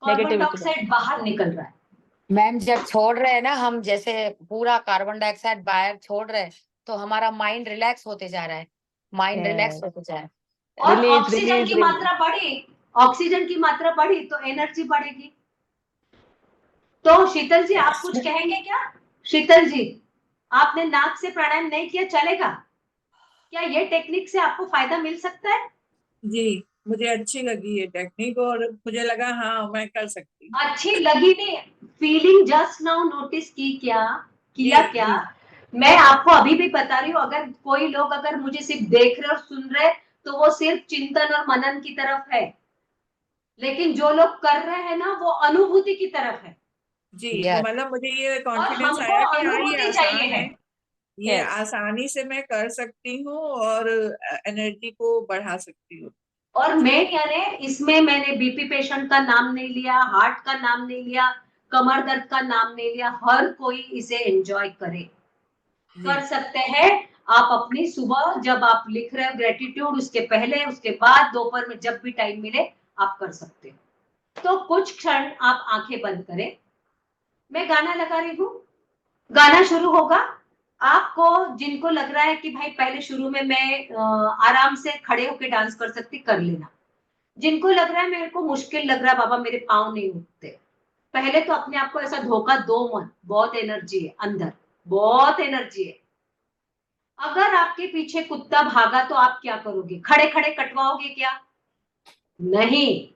B: कार्बन डाइऑक्साइड बाहर निकल रहा है।
C: मैम जब छोड़ रहे हैं ना हम, जैसे पूरा कार्बन डाइऑक्साइड बाहर छोड़ रहे हैं, तो हमारा माइंड रिलैक्स होते जा रहा है, माइंड रिलैक्स होते जा रहा है।
B: और ऑक्सीजन की मात्रा बढ़ी, ऑक्सीजन की मात्रा बढ़ी तो एनर्जी बढ़ेगी। तो शीतल जी आप कुछ कहेंगे क्या? शीतल जी, आपने नाक से प्राणायाम नहीं किया, चलेगा क्या? ये टेक्निक से आपको फायदा मिल सकता है?
I: जी, मुझे अच्छी लगी ये टेक्निक, और मुझे लगा हाँ मैं कर सकती हूँ।
B: अच्छी लगी नहीं, फीलिंग जस्ट नाउ नोटिस की क्या? किया
I: जी,
B: क्या?
I: जी।
B: मैं आपको अभी भी बता रही हूँ, अगर कोई लोग अगर मुझे सिर्फ देख रहे और सुन रहे तो वो सिर्फ चिंतन और मनन की तरफ है, लेकिन जो लोग कर रहे हैं ना वो अनुभूति की तरफ है।
I: जी, तो मतलब मुझे ये
B: और
I: कॉन्फिडेंस
B: हमको
I: आया कि हाँ ये
B: अनुभूति
I: आसान
B: चाहिए
I: है,
B: है।
I: ये आसानी से मैं कर सकती हूँ और एनर्जी को बढ़ा सकती हूँ।
B: और मैं यानी इसमें मैंने बीपी पेशेंट का नाम नहीं लिया, हार्ट का नाम नहीं लिया, कमर दर्द का नाम नहीं लिया, हर कोई इसे एंजॉय करे, कर सकते हैं। आप अपनी सुबह जब आप लिख रहे हो ग्रेटिट्यूड, उसके पहले उसके बाद दोपहर में जब भी टाइम मिले आप कर सकते हो। तो कुछ क्षण आप आंखें बंद करें, मैं गाना लगा रही हूँ, गाना शुरू होगा। आपको जिनको लग रहा है कि भाई पहले शुरू में मैं आराम से खड़े होकर डांस कर सकती, कर लेना। जिनको लग रहा है मेरे को मुश्किल लग रहा है बाबा, मेरे पाँव नहीं उठते, पहले तो अपने आप को ऐसा धोखा दो मत, बहुत एनर्जी है अंदर, बहुत एनर्जी है। अगर आपके पीछे कुत्ता भागा तो आप क्या करोगे? खड़े खड़े कटवाओगे क्या? नहीं,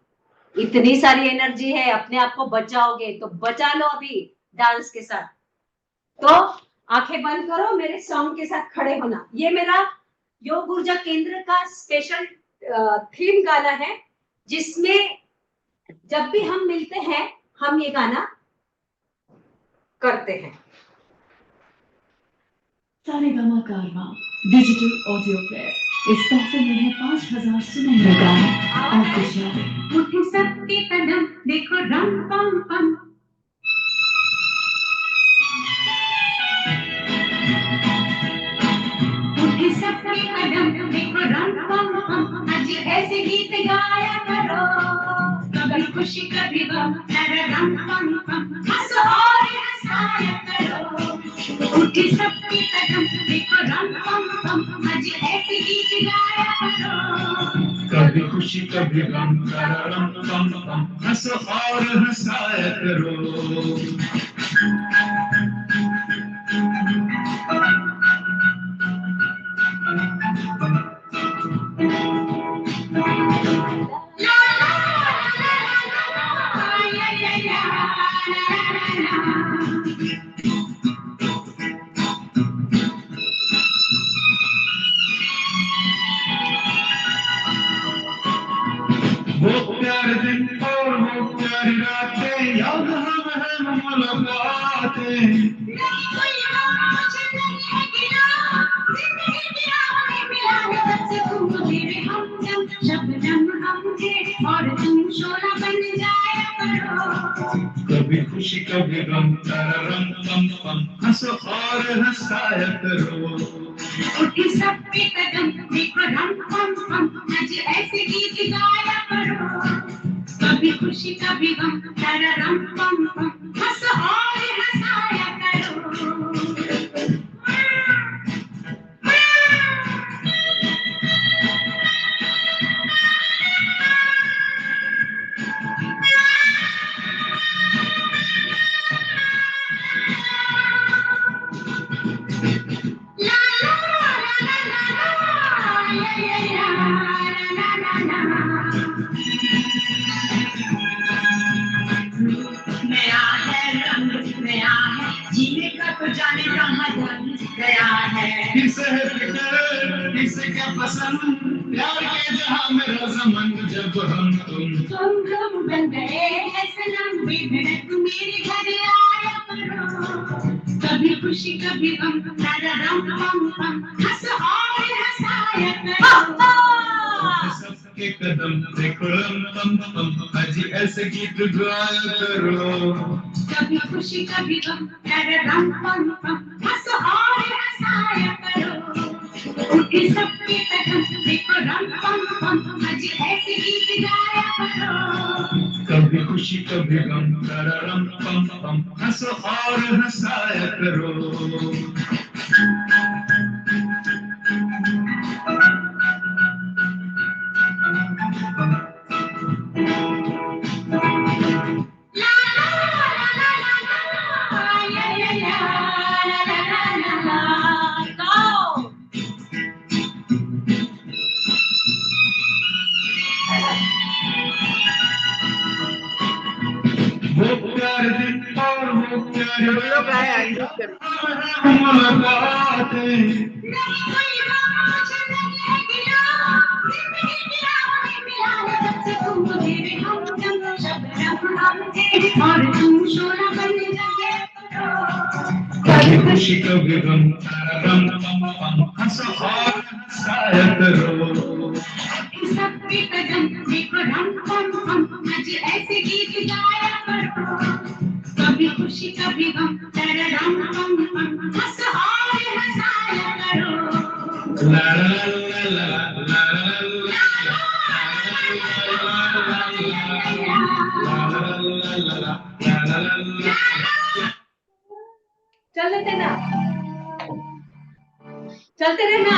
B: इतनी सारी एनर्जी है, अपने आप को बचाओगे तो बचा लो अभी डांस के साथ। तो आंखें बंद करो, मेरे सॉन्ग के साथ खड़े होना। ये मेरा योग ऊर्जा केंद्र का स्पेशल थीम गाना है, जिसमें जब भी हम मिलते हैं हम ये गाना करते हैं।
G: सारेगामा कारवा डिजिटल ऑडियो प्लेयर। इस तहफे में है 5000 सुनहरे गाने। ऑफिशियल उठे सबके कदम, देखो रम पम पम। उठे सबके कदम, देखो रम पम पम। आज ऐसे गीत गाया करो। खुशी कभी गम तररम पम पम हंसो और हंसाया करो उठी सबकी कदम देखो रम पम पम आज ऐसे गीत गाया करो
J: कभी खुशी कभी गम तररम पम पम हंसो और हंसाया करो वो प्यारे दिन और वो प्यारी रातें याद हमें मुलाकातें
G: और तुम शोला बन जाया करो
J: कभी खुशी कभी गम तररम पम पम हंसो और हंसाया करो
G: उठी सबके कदम देखो रम पम पम आज ऐसे गीत गाया करो कभी खुशी कभी गम तररम पम पम हंसो और हंसाया करो नया है रंग नया है जीने का तो जाने कहाँ ढंग गया है
J: किसे है फिक्र किसे क्या पसंद प्यार के जहां में रज़मन जब हम तुम
G: बन गए हैं सनम बेधड़क मेरे घर आया करो कभी खुशी कभी गम तररम पम पम हंसो और हंसाया करो
J: सबके कदम देखो रम पम पम आज ऐसे गीत गाया करो
G: कभी खुशी कभी गम तररम पम पम हंसो और हंसाया करो उनके सबके कदम देखो रम पम पम आज ऐसे गीत गाया करो
J: कभी खुशी कभी गम तररम पम पम हंसो और हंसाया करो वो प्यारे दिन और वो प्यारी
I: सब लोग आए अनम्यूट कर
J: मुलाकातें
G: और तुम शोला बन जाए
J: कभी खुशी कभी गम तररम पम पम हंसो और हंसाया करो
G: सबके कदम देखो रम पम पम आज ऐसे गीत गाया करो कभी खुशी कभी गम तररम पम पम हंसो और हंसाया करो
J: ला ला ला ला ला
B: चलते ना चलते रहना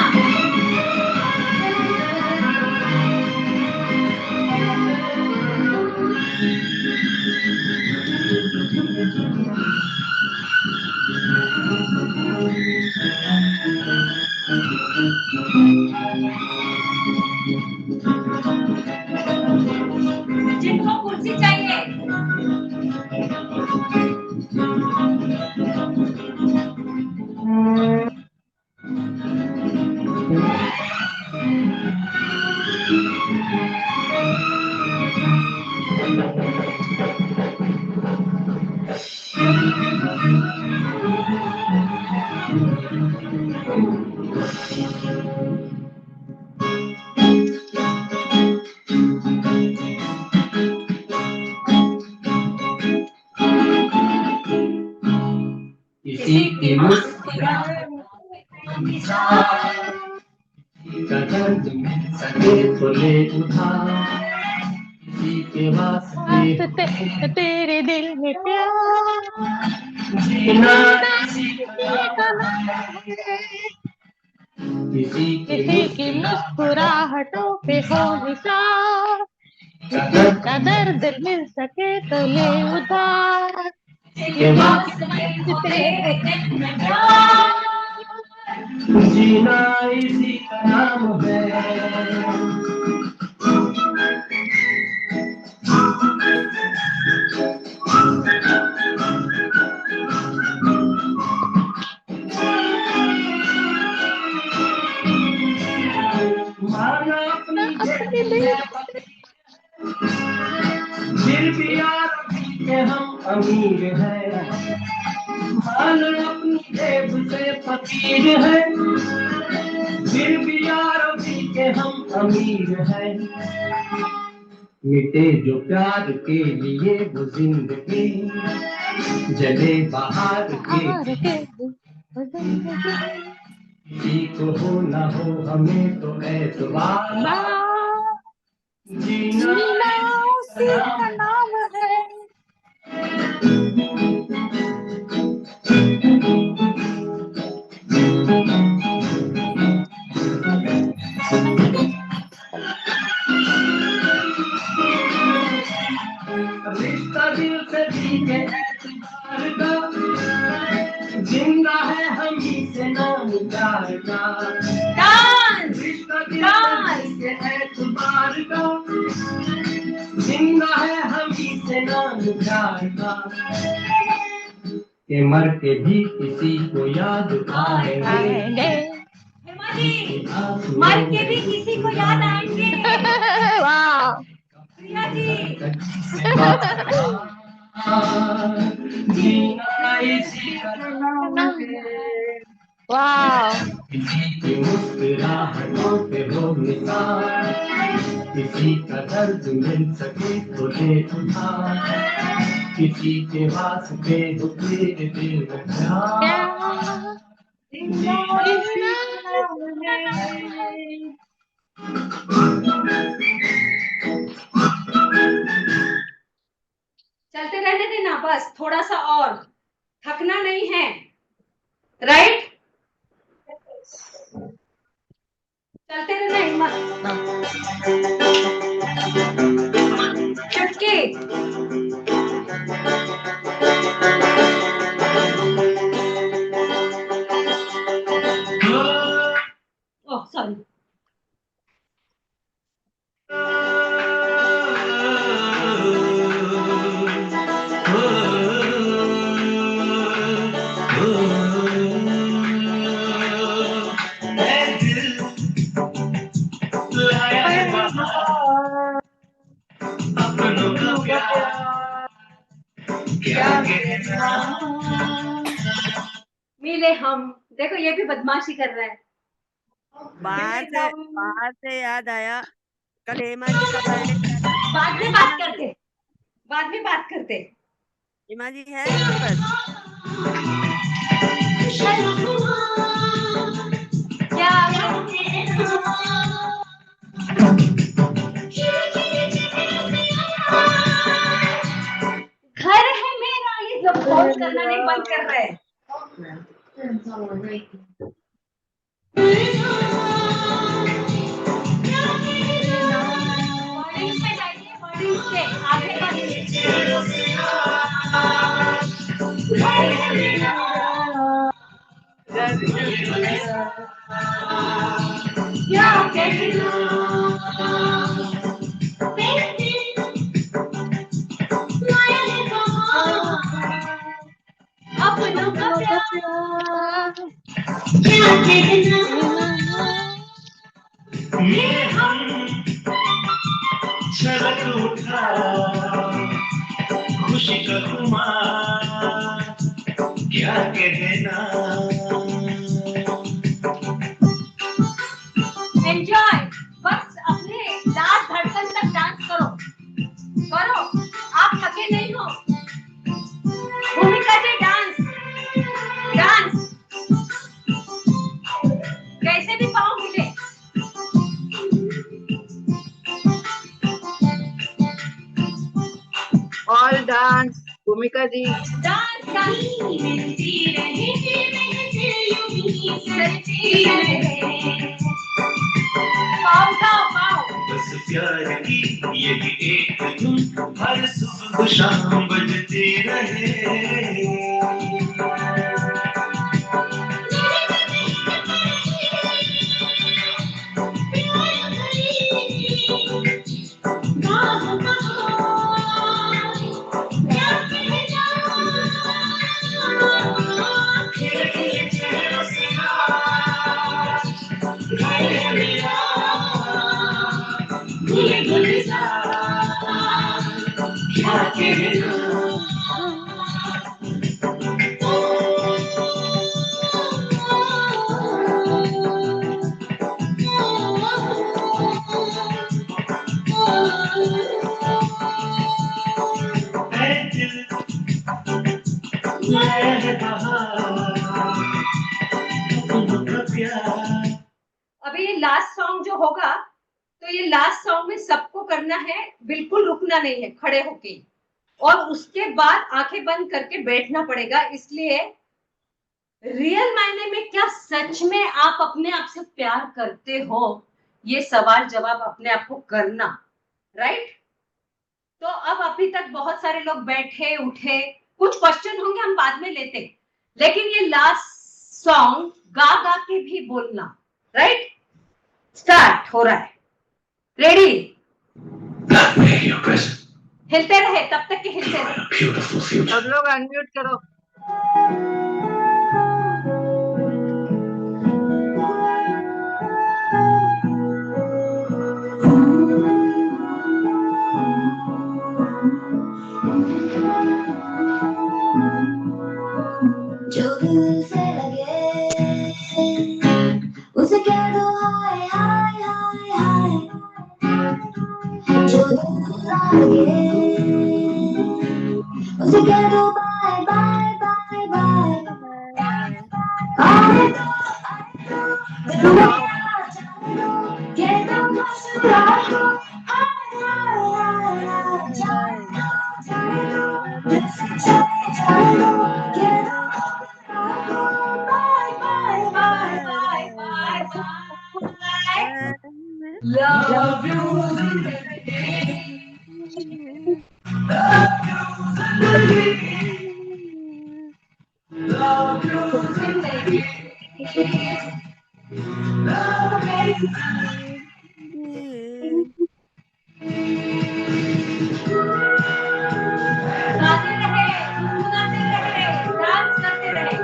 B: जिनको कुर्सी चाहिए
J: किसी की मुस्कुराहट का दर्द में सके तो ले उधार किसी के वास्ते
A: तेरे दिल में प्यार
J: जीना
A: किसी का नाम है,
J: किसी
A: किसी की मुस्कुराहटों पे हो निशान, किसी का दर्द मिल सके तो ले उधार,
J: के
A: किसी तेरे दिल में प्यार।
J: जीना इसी का नाम है। माना अपनी
A: अपने
J: जेब
A: दिल
J: में फिर भी यार अभी के हम अमीर हैं। माना अपनी जेब से फकीर है, फिर भी यार अभी के हम अमीर हैं। मिटे जो प्यार के लिए वो जिंदगी, जले बाहर
A: बाहर
J: के
A: के
J: किसी को हो ना हो हमें तो एतबार, जीना
A: जीना
J: इसी
A: उसी
J: का
A: का
J: नाम
A: नाम है।
J: रिश्ता दिल से भी के एतबार का, जिंदा है हम ही से नाम प्यार का। रिश्ता दिल से भी के एतबार का, जिंदा है हम ही से नाम प्यार का। के मर के भी किसी को याद आएंगे,
A: आएंगे
B: मर के भी किसी को याद आएंगे।
A: वाह
B: प्रिया जी
J: जीना इसी का नाम है।
A: वाह
J: किसी की मुस्कुराहटों पे हो निशान, किसी का दर्द मिल सके तो ले उधार, किसी के वास्ते हो तेरे दिल में प्यार। जीना
A: जीना
J: इसी का नाम है।
B: चलते रहने देना, बस थोड़ा सा और, थकना नहीं है, राइट? चलते रहना हिम्मत। चुटकी ओह सॉरी।
J: अपनों का प्यार क्या कहना।
B: मिले हम, देखो ये भी बदमाशी कर रहा है।
D: बाहर से याद आया, कल हेमा जी का बर्थडे।
B: बाद में बात करते, बाद में बात करते।
D: हेमा जी है यहाँ पर?
B: क्या घर है मेरा, ये सब फोन करना नहीं बंद कर रहे हैं। वर्डिंग्स पे जाइए, वर्डिंग्स पे आगे क्या अपनों का प्यार क्या कहना।
J: ये हम छलक उठा खुशी का खुमार क्या कहना।
B: एंजॉय, बस अपने लास्ट धड़कन तक डांस करो, करो, आप थके नहीं हो। भूमिका जी डांस, डांस कैसे भी पाँव हिले।
D: भूमिका जी।
J: बस प्यार की यही एक धुन हर सुबह शाम बजती रहे।
B: अभी ये लास्ट सॉन्ग जो होगा, तो ये लास्ट सॉन्ग में सबको करना है, बिल्कुल रुकना नहीं है, खड़े होके, और उसके बाद आंखें बंद करके बैठना पड़ेगा। इसलिए रियल मायने में क्या सच में आप अपने आप से प्यार करते हो, ये सवाल जवाब अपने आप को करना, राइट। तो अब अभी तक बहुत सारे लोग बैठे उठे, कुछ क्वेश्चन होंगे हम बाद में लेते, लेकिन ये लास्ट सॉन्ग गा गा के भी बोलना, राइट। स्टार्ट हो रहा है, रेडी। हिलते रहे तब तक के हिलते रहे।
D: सब लोग अनम्यूट करो।
G: जो दिल से लगे उसे कह दो हाय हाय हाय हाय, जो दूर लगे उसे कह दो बाय बाय बाय बाय। आने दो दिल में आ जाने दो, कह दो मुस्कुरा दो हाय हाय हाय हाय, जाने दो दिल से चले जाने दो, कह दो bye bye bye bye bye bye. Love you zindagi, love you zindagi, love you zindagi. गाते रहे, गुनगुनाते रहे, डांस करते रहे।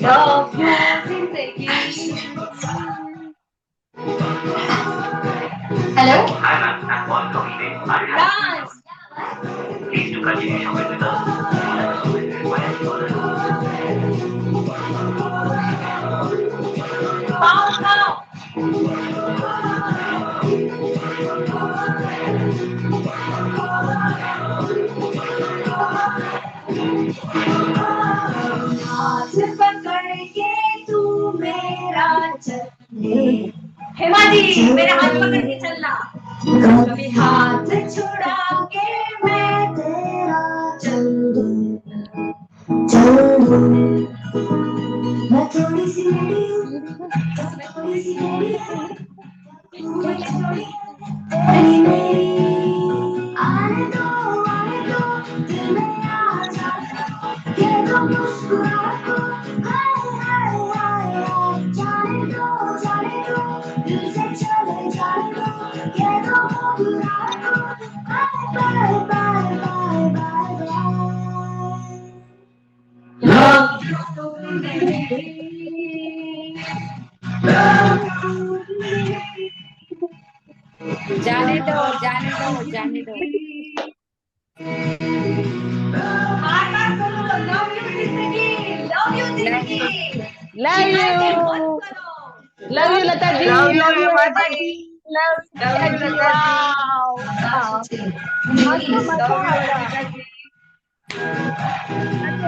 G: Love you zindagi. Hello?
J: Hi ma'am, I'm Paul from eBay. Are you happy?
G: Dance.
J: Please do continue shopping with us.
G: Pow pow. हाथ पकड़ के तू मेरा चले,
B: हेमा जी मेरे हाथ पकड़ के चलना।
G: कभी हाथ छुड़ा के मैं तेरा चल दूं, चल दूं। मैं थोड़ी सी रेडी हूँ, थोड़ी सी रेडी हूँ, तू मुझे थोड़ी तेरी मेरी। आने दो दिल में आ जाने दो, कह दो मुस्कुरा दो हाय हाय हाय हाय, जाने दो दिल से चले जाने दो, कह दो मुस्कुरा दो bye bye bye bye bye.
B: Love you zindagi, love you zindagi,
C: जाने दो जाने दो जाने दो।
B: बार-बार बोलो love you zindagi, love you zindagi।
A: Love
B: चिल्लाए
A: यू,
B: मत करो।
A: Love you Lata ji,
D: Love you,
A: love you
D: Hema
A: Hema
D: ji.
A: जी, love you
D: Love
A: Lata
D: you,
A: ji.
D: Lata ji.
A: Wow, मस्त
D: Love
A: मजा
D: you,
A: आया।
D: Bhumika ji.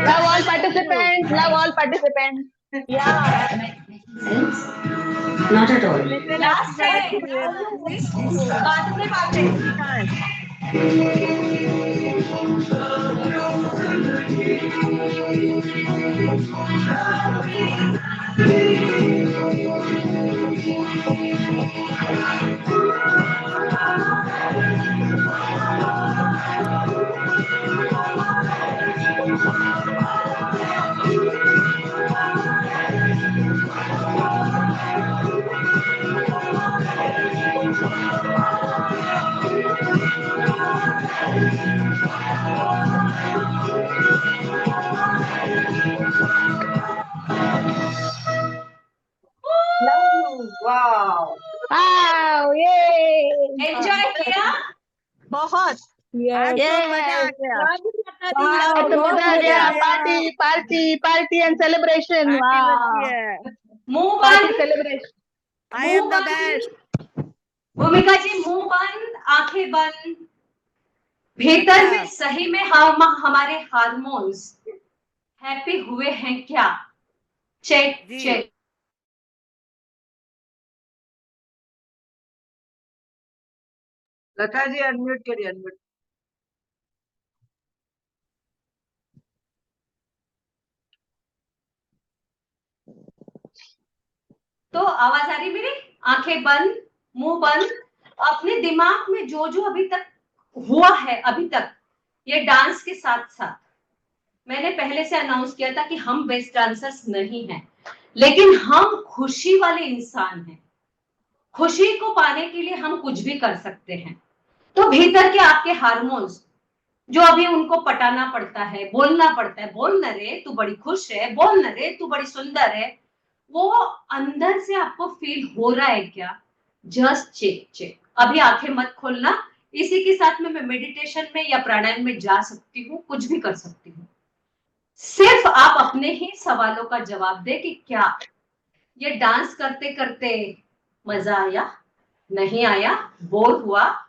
A: Love all participants. Love all participants. Yeah.
B: Sense? Not at all.
E: Last है
B: बाद में बातें।
I: Wow.
A: Wow. Yay.
B: एंजॉय किया?
E: बहुत
H: Yes.
A: Yes.
E: बहुत
A: बहुत मजा आ गया. Party, party, party and celebration. Wow.
B: मुंह
A: Party
B: बंद,
A: celebration.
B: मुंह बंद। भूमिका जी मुंह बंद, आंखें बंद। भीतर में सही में हम हमारे हार्मोन्स हैप्पी हुए हैं क्या? Check check.
I: Lata ji unmute करिए, अनम्यूट।
B: तो आवाज आ रही मेरी? आंखें बंद, मुंह बंद। अपने दिमाग में जो जो अभी तक हुआ है, अभी तक ये डांस के साथ साथ, मैंने पहले से अनाउंस किया था कि हम बेस्ट डांसर्स नहीं हैं, लेकिन हम खुशी वाले इंसान हैं। खुशी को पाने के लिए हम कुछ भी कर सकते हैं। तो भीतर के आपके हार्मोन्स जो अभी उनको पटाना पड़ता है, बोलना पड़ता है, बोल न रे तू बड़ी खुश है, बोल न रे तू बड़ी सुंदर है, वो अंदर से आपको फील हो रहा है क्या? Just check check. अभी आंखें मत खोलना। इसी के साथ में मैं मेडिटेशन में या प्राणायाम में जा सकती हूँ, कुछ भी कर सकती हूँ। सिर्फ आप अपने ही सवालों का जवाब दे कि क्या ये डांस करते करते मजा आया, नहीं आया, बोर हुआ,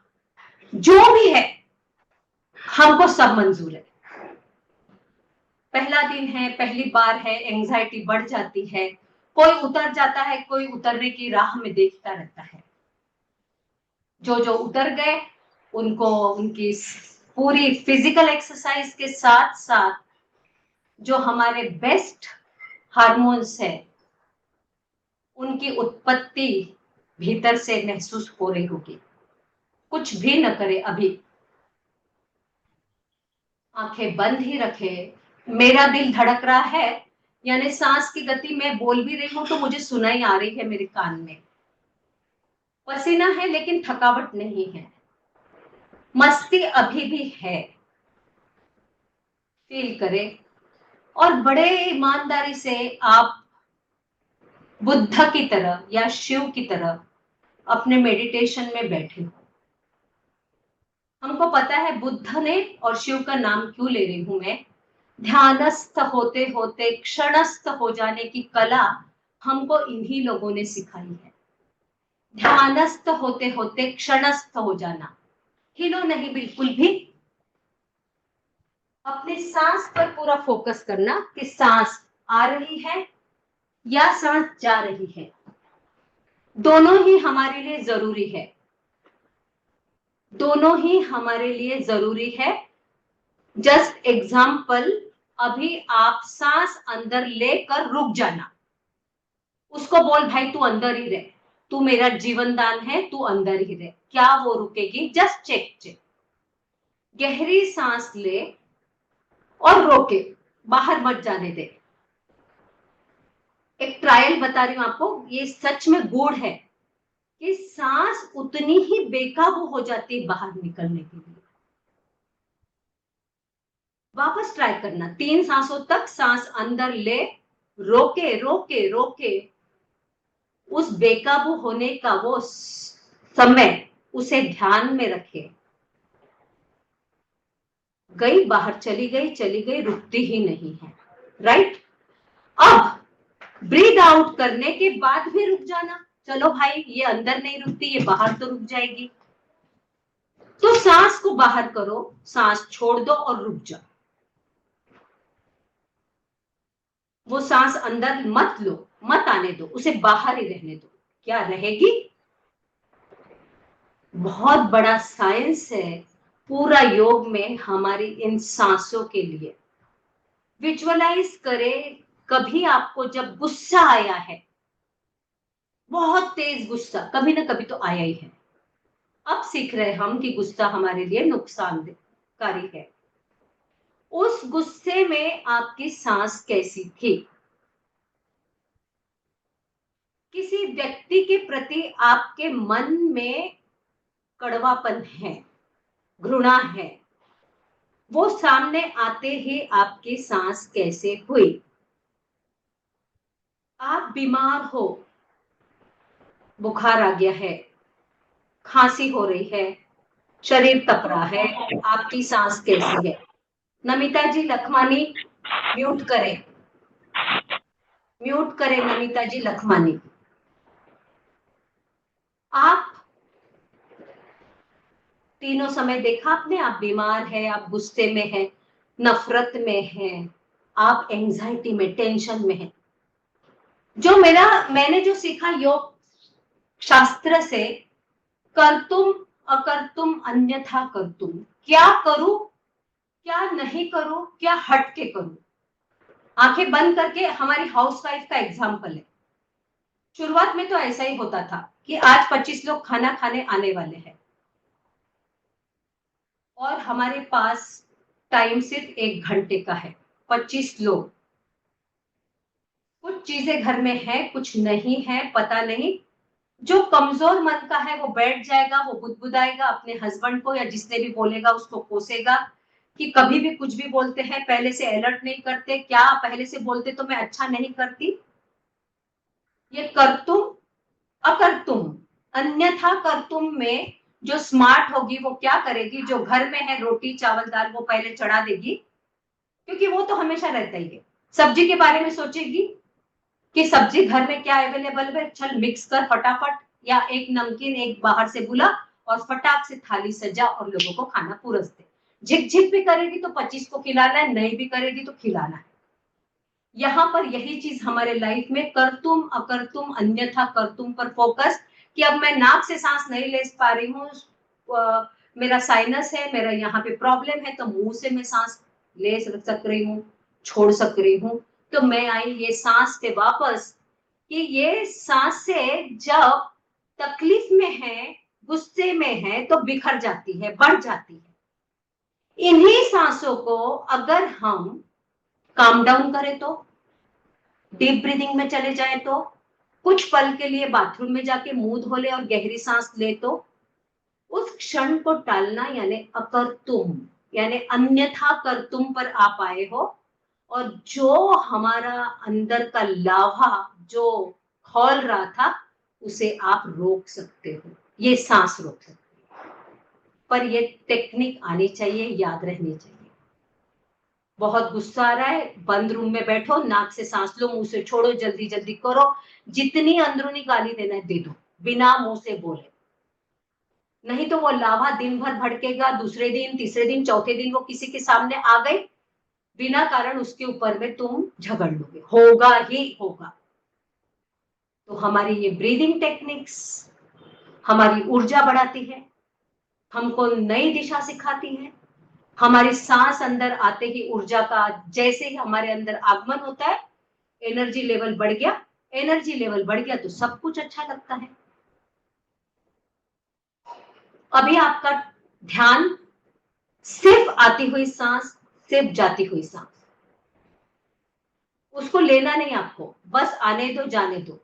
B: जो भी है हमको सब मंजूर है। पहला दिन है, पहली बार है, एंजाइटी बढ़ जाती है, कोई उतर जाता है, कोई उतरने की राह में देखता रहता है। जो जो उतर गए उनको उनकी पूरी फिजिकल एक्सरसाइज के साथ साथ जो हमारे बेस्ट हार्मोन्स है उनकी उत्पत्ति भीतर से महसूस हो रही होगी। कुछ भी न करे, अभी आंखें बंद ही रखे। मेरा दिल धड़क रहा है, यानी सांस की गति मैं बोल भी रही हूं तो मुझे सुनाई आ रही है मेरे कान में। पसीना है लेकिन थकावट नहीं है, मस्ती अभी भी है। फील करें और बड़े ईमानदारी से आप बुद्ध की तरह या शिव की तरह अपने मेडिटेशन में बैठे हो। हमको पता है बुद्ध ने और शिव का नाम क्यों ले रही हूं मैं। ध्यानस्थ होते होते क्षणस्थ हो जाने की कला हमको इन्हीं लोगों ने सिखाई है। ध्यानस्थ होते होते क्षणस्थ हो जाना, हिलो नहीं बिल्कुल भी, अपने सांस पर पूरा फोकस करना कि सांस आ रही है या सांस जा रही है। दोनों ही हमारे लिए जरूरी है, दोनों ही हमारे लिए जरूरी है। जस्ट एग्जाम्पल, अभी आप सांस अंदर लेकर रुक जाना, उसको बोल भाई तू अंदर ही रह, तू मेरा जीवन दान है, तू अंदर ही रह। क्या वो रुकेगी? Just check check. गहरी सांस ले और रोके, बाहर मत जाने दे। एक ट्रायल बता रही हूं आपको, ये सच में गूढ़ है कि सांस उतनी ही बेकाबू हो जाती है बाहर निकलने के लिए। वापस ट्राई करना, 3 सांसों तक सांस अंदर ले, रोके रोके रोके, उस बेकाबू होने का वो समय उसे ध्यान में रखे। गई बाहर, चली गई, रुकती ही नहीं है। राइट? अब ब्रीद आउट करने के बाद भी रुक जाना। चलो भाई ये अंदर नहीं रुकती, ये बाहर तो रुक जाएगी। तो सांस को बाहर करो, सांस छोड़ दो और रुक जाओ। वो सांस अंदर मत लो, मत आने दो, उसे बाहर ही रहने दो। क्या रहेगी? बहुत बड़ा साइंस है पूरा योग में हमारी इन सांसों के लिए। विजुअलाइज करें, कभी आपको जब गुस्सा आया है, बहुत तेज गुस्सा, कभी ना कभी तो आया ही है। अब सीख रहे हम कि गुस्सा हमारे लिए नुकसानकारी है। उस गुस्से में आपकी सांस कैसी थी? किसी व्यक्ति के प्रति आपके मन में कड़वापन है, घृणा है, वो सामने आते ही आपकी सांस कैसे हुई? आप बीमार हो, बुखार आ गया है, खांसी हो रही है, शरीर तप रहा है, आपकी सांस कैसी है? नमिता जी लखमानी म्यूट करें, म्यूट करें नमिता जी लखमानी। आप तीनों समय देखा आपने, आप बीमार है, आप गुस्से में है, नफरत में है, आप एंजाइटी में, टेंशन में है। जो मैंने जो सीखा योग शास्त्र से, कर्तुम अकर्तुम अन्यथा कर्तुम, क्या करूं क्या नहीं करूं, क्या हट के करूं। आंखें बंद करके हमारी हाउसवाइफ का एग्जाम्पल है। शुरुआत में तो ऐसा ही होता था कि आज 25 लोग खाना खाने आने वाले हैं और हमारे पास टाइम सिर्फ 1 घंटे का है। 25 लोग, कुछ चीजें घर में है, कुछ नहीं है, पता नहीं। जो कमजोर मन का है वो बैठ जाएगा, वो बुदबुदाएगा अपने हस्बैंड को या जिसने भी बोलेगा उसको कोसेगा कि कभी भी कुछ भी बोलते हैं, पहले से अलर्ट नहीं करते, क्या पहले से बोलते तो मैं अच्छा नहीं करती। ये कर्तुम अकर्तुम अन्यथा कर्तुम में जो स्मार्ट होगी वो क्या करेगी, जो घर में है रोटी चावल दाल वो पहले चढ़ा देगी, क्योंकि वो तो हमेशा रहता ही है। सब्जी के बारे में सोचेगी कि सब्जी घर में क्या अवेलेबल है, चल मिक्स कर फटाफट, या एक नमकीन एक बाहर से बुला और फटाक से थाली सजा और लोगों को खाना पूरस दे। झिक झिक भी करेगी तो 25 को खिलाना है, नहीं भी करेगी तो खिलाना है। यहाँ पर यही चीज हमारे लाइफ में कर्तुम अकर्तुम अन्यथा कर्तुम पर फोकस, कि अब मैं नाक से सांस नहीं ले पा रही हूँ, मेरा साइनस है, मेरा यहाँ पे प्रॉब्लम है, तो मुंह से मैं सांस ले सक रही हूँ, छोड़ सक रही हूँ। तो मैं आई ये सांस पे वापस कि ये सांस से जब तकलीफ में है, गुस्से में है, तो बिखर जाती है, बढ़ जाती है। इन्हीं सांसों को अगर हम काम डाउन करें, तो डीप ब्रीदिंग में चले जाए, तो कुछ पल के लिए बाथरूम में जाके मुंह धो ले और गहरी सांस ले, तो उस क्षण को टालना यानी अकर्तुम, यानी अन्यथा कर्तुम पर आप आए हो। और जो हमारा अंदर का लावा जो खौल रहा था उसे आप रोक सकते हो, ये सांस रोक सकते हो। पर ये टेक्निक आनी चाहिए, याद रहनी चाहिए। बहुत गुस्सा आ रहा है, बंद रूम में बैठो, नाक से सांस लो, मुंह से छोड़ो, जल्दी जल्दी करो, जितनी अंदरूनी गाली देना है दे दो, बिना मुंह से बोले। नहीं तो वो लावा दिन भर भड़केगा, दूसरे दिन तीसरे दिन चौथे दिन वो किसी के सामने आ गई, बिना कारण उसके ऊपर में तुम झगड़ लोगे, होगा ही होगा। तो हमारी ये ब्रीदिंग टेक्निक्स हमारी ऊर्जा बढ़ाती है, हमको नई दिशा सिखाती है। हमारी सांस अंदर आते ही ऊर्जा का जैसे ही हमारे अंदर आगमन होता है, एनर्जी लेवल बढ़ गया, एनर्जी लेवल बढ़ गया तो सब कुछ अच्छा लगता है। अभी आपका ध्यान सिर्फ आती हुई सांस, सिर्फ जाती हुई सांस, उसको लेना नहीं आपको, बस आने दो जाने दो,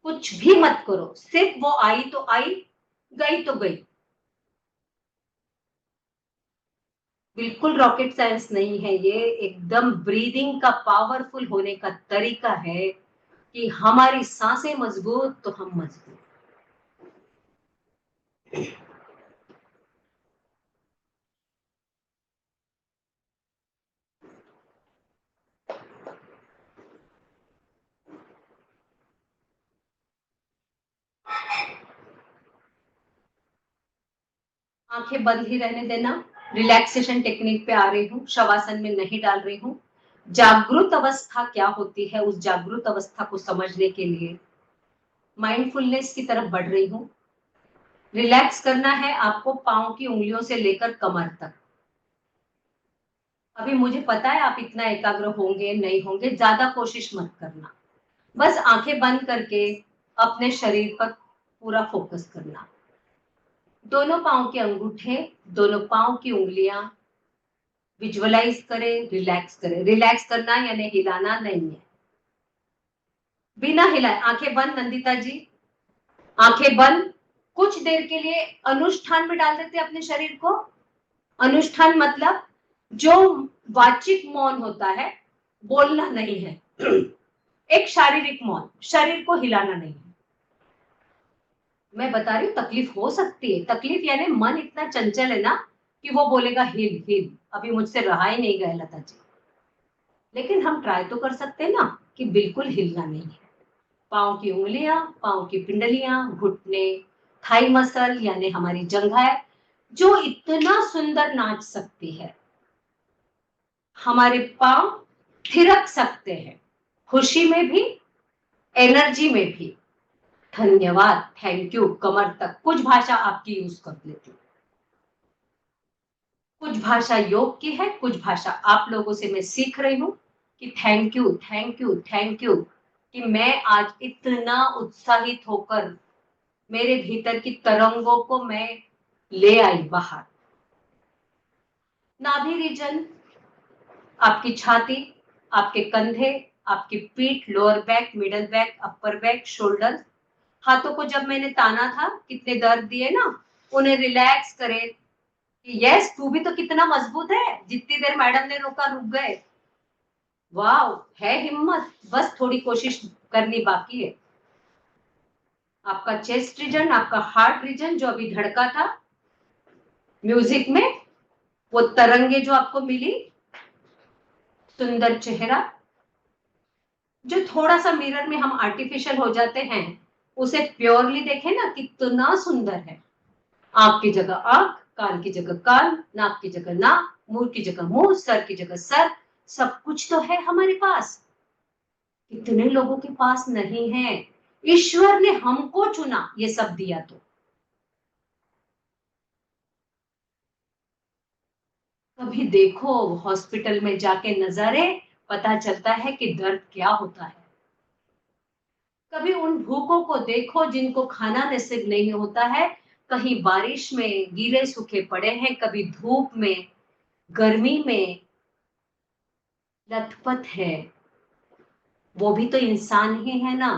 B: कुछ भी मत करो, सिर्फ वो आई तो आई, गई तो गई। बिल्कुल रॉकेट साइंस नहीं है ये, एकदम ब्रीदिंग का पावरफुल होने का तरीका है कि हमारी सांसें मजबूत तो हम मजबूत। आंखें बंद ही रहने देना, रिलैक्सेशन टेक्निक पे आ रही हूँ, शवासन में नहीं डाल रही हूँ। जागृत अवस्था क्या होती है, उस जागृत अवस्था को समझने के लिए माइंडफुलनेस की तरफ बढ़ रही हूं। रिलैक्स करना है आपको पांव की उंगलियों से लेकर कमर तक। अभी मुझे पता है आप इतना एकाग्र होंगे नहीं होंगे, ज्यादा कोशिश मत करना, बस आंखें बंद करके अपने शरीर पर पूरा फोकस करना। दोनों पांव के अंगूठे, दोनों पांव की उंगलियां विजुअलाइज करें, रिलैक्स करें। रिलैक्स करना यानी हिलाना नहीं है, बिना हिलाए आंखें बंद। नंदिता जी आंखें बंद, कुछ देर के लिए अनुष्ठान में डाल देते अपने शरीर को। अनुष्ठान मतलब जो वाचिक मौन होता है, बोलना नहीं है, एक शारीरिक मौन, शरीर को हिलाना नहीं है। मैं बता रही हूँ तकलीफ हो सकती है, तकलीफ यानी मन इतना चंचल है ना कि वो बोलेगा हिल हिल, अभी मुझसे रहा ही नहीं गया लता जी। लेकिन हम ट्राई तो कर सकते हैं ना कि बिल्कुल हिलना नहीं है। पांव की उंगलियां, पांव की पिंडलियां, घुटने, थाई मसल यानी हमारी जंघाएं जो इतना सुंदर नाच सकती है। हमारे पांव थिरक सकते हैं, खुशी में भी, एनर्जी में भी। धन्यवाद, थैंक यू, कमर तक। कुछ भाषा आपकी यूज कर लेती हूँ, कुछ भाषा योग की है, कुछ भाषा आप लोगों से मैं सीख रही हूँ कि thank you thank you thank you, कि मैं आज इतना उत्साहित होकर मेरे भीतर की तरंगों को मैं ले आई बाहर। नाभि रीजन, आपकी छाती, आपके कंधे, आपकी पीठ, lower back, middle back, upper back, shoulder. हाथों को जब मैंने ताना था कितने दर्द दिए ना, उन्हें रिलैक्स करें। यस, तू भी तो कितना मजबूत है, जितनी देर मैडम ने रोका रुक गए। वाह, है हिम्मत, बस थोड़ी कोशिश करनी बाकी है। आपका चेस्ट रीजन, आपका हार्ट रीजन जो अभी धड़का था म्यूजिक में, वो तरंगे जो आपको मिली, सुंदर चेहरा जो थोड़ा सा मिरर में हम आर्टिफिशियल हो जाते हैं, उसे प्योरली देखें ना कितना सुंदर है। आंख की जगह आंख, कान की जगह कान, नाक की जगह नाक, मुंह की जगह मुंह, सर की जगह सर, सब कुछ तो है हमारे पास। कितने लोगों के पास नहीं है। ईश्वर ने हमको चुना ये सब दिया तो। कभी देखो हॉस्पिटल में जाके नजारे, पता चलता है कि दर्द क्या होता है। कभी उन भूखों को देखो जिनको खाना नसीब नहीं होता है, कहीं बारिश में गीले सूखे पड़े हैं, कभी धूप में, गर्मी में लथपथ है। वो भी तो इंसान ही है ना।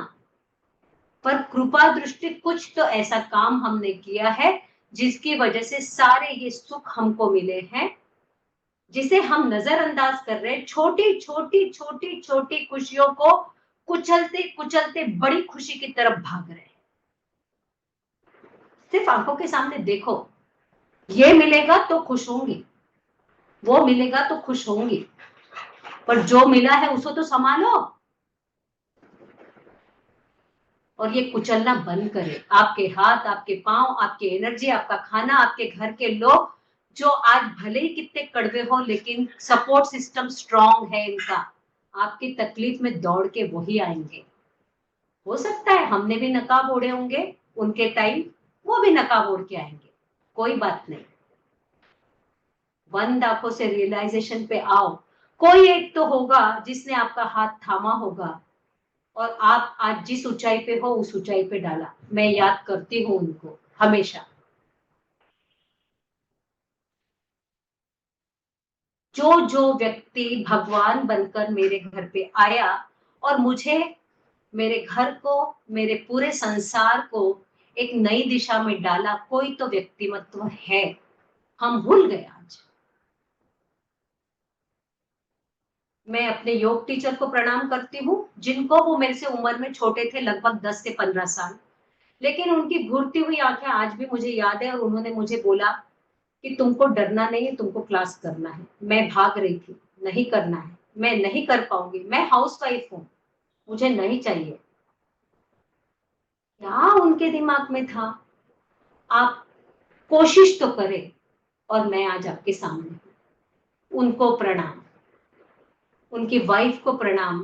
B: पर कृपा दृष्टि कुछ तो ऐसा काम हमने किया है जिसकी वजह से सारे ये सुख हमको मिले हैं, जिसे हम नजरअंदाज कर रहे हैं। छोटी छोटी छोटी छोटी खुशियों को कुचलते कुचलते बड़ी खुशी की तरफ भाग रहे हैं। सिर्फ आंखों के सामने देखो, ये मिलेगा तो खुश होंगी, वो मिलेगा तो खुश होंगी, पर जो मिला है उसको तो संभालो और ये कुचलना बंद करें। आपके हाथ, आपके पांव, आपकी एनर्जी, आपका खाना, आपके घर के लोग जो आज भले ही कितने कड़वे हो लेकिन सपोर्ट सिस्टम स्ट्रांग है इनका, आपकी तकलीफ में दौड़ के वही आएंगे। हो सकता है हमने भी नकाब ओढ़े होंगे उनके टाइम, वो भी नकाब ओढ़ के आएंगे, कोई बात नहीं। बंद आंखों से रियलाइजेशन पे आओ, कोई एक तो होगा जिसने आपका हाथ थामा होगा और आप आज जिस ऊंचाई पे हो उस ऊंचाई पे डाला। मैं याद करती हूँ उनको हमेशा। जो जो व्यक्ति भगवान बनकर मेरे घर पे आया और मुझे, मेरे घर को, मेरे पूरे संसार को एक नई दिशा में डाला, कोई तो व्यक्तिमत्व है, हम भूल गए आज। मैं अपने योग टीचर को प्रणाम करती हूँ, जिनको वो मेरे से उम्र में छोटे थे, लगभग 10 से 15 साल, लेकिन उनकी घूरती हुई आंखें आज भी मुझे याद है। और उन्होंने मुझे बोला कि तुमको डरना नहीं है, तुमको क्लास करना है। मैं भाग रही थी, नहीं करना है, मैं नहीं कर पाऊंगी, मैं हाउसवाइफ हूँ, मुझे नहीं चाहिए। क्या उनके दिमाग में था? आप कोशिश तो करें और मैं आज आपके सामने हूं। उनको प्रणाम। उनकी वाइफ को प्रणाम।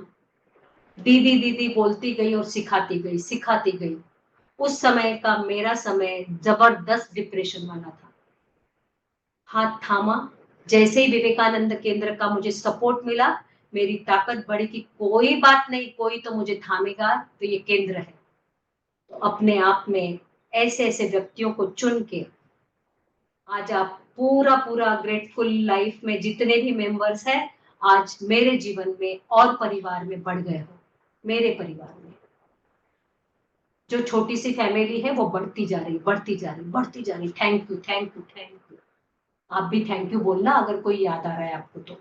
B: दीदी दीदी बोलती गई और सिखाती गई। उस समय का मेरा समय जबरदस्त डिप्रेशन वाला था। हाथ थामा, जैसे ही विवेकानंद केंद्र का मुझे सपोर्ट मिला, मेरी ताकत बढ़ी कि कोई बात नहीं, कोई तो मुझे थामेगा, तो ये केंद्र है। तो अपने आप में ऐसे ऐसे व्यक्तियों को चुन के आज आप पूरा पूरा ग्रेटफुल लाइफ में जितने भी मेंबर्स हैं, आज मेरे जीवन में और परिवार में बढ़ गए हो। मेरे परिवार में जो छोटी सी फैमिली है वो बढ़ती जा रही। Thank you, thank you, thank you. आप भी थैंक यू बोलना अगर कोई याद आ रहा है आपको तो।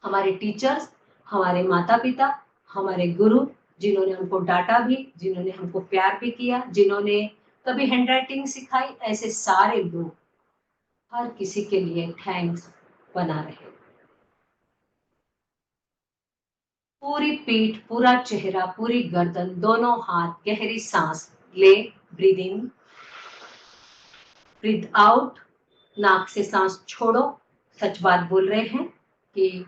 B: हमारे टीचर्स, हमारे माता पिता, हमारे गुरु, जिन्होंने हमको डांटा भी, जिन्होंने हमको प्यार भी किया, जिन्होंने कभी हैंडराइटिंग सिखाई, ऐसे सारे लोग, हर किसी के लिए थैंक्स बना रहे। पूरी पीठ, पूरा चेहरा, पूरी गर्दन, दोनों हाथ, गहरी सांस ले, ब्रीद इन, ब्रीद आउट। नाक से सांस छोड़ो। सच बात बोल रहे हैं कि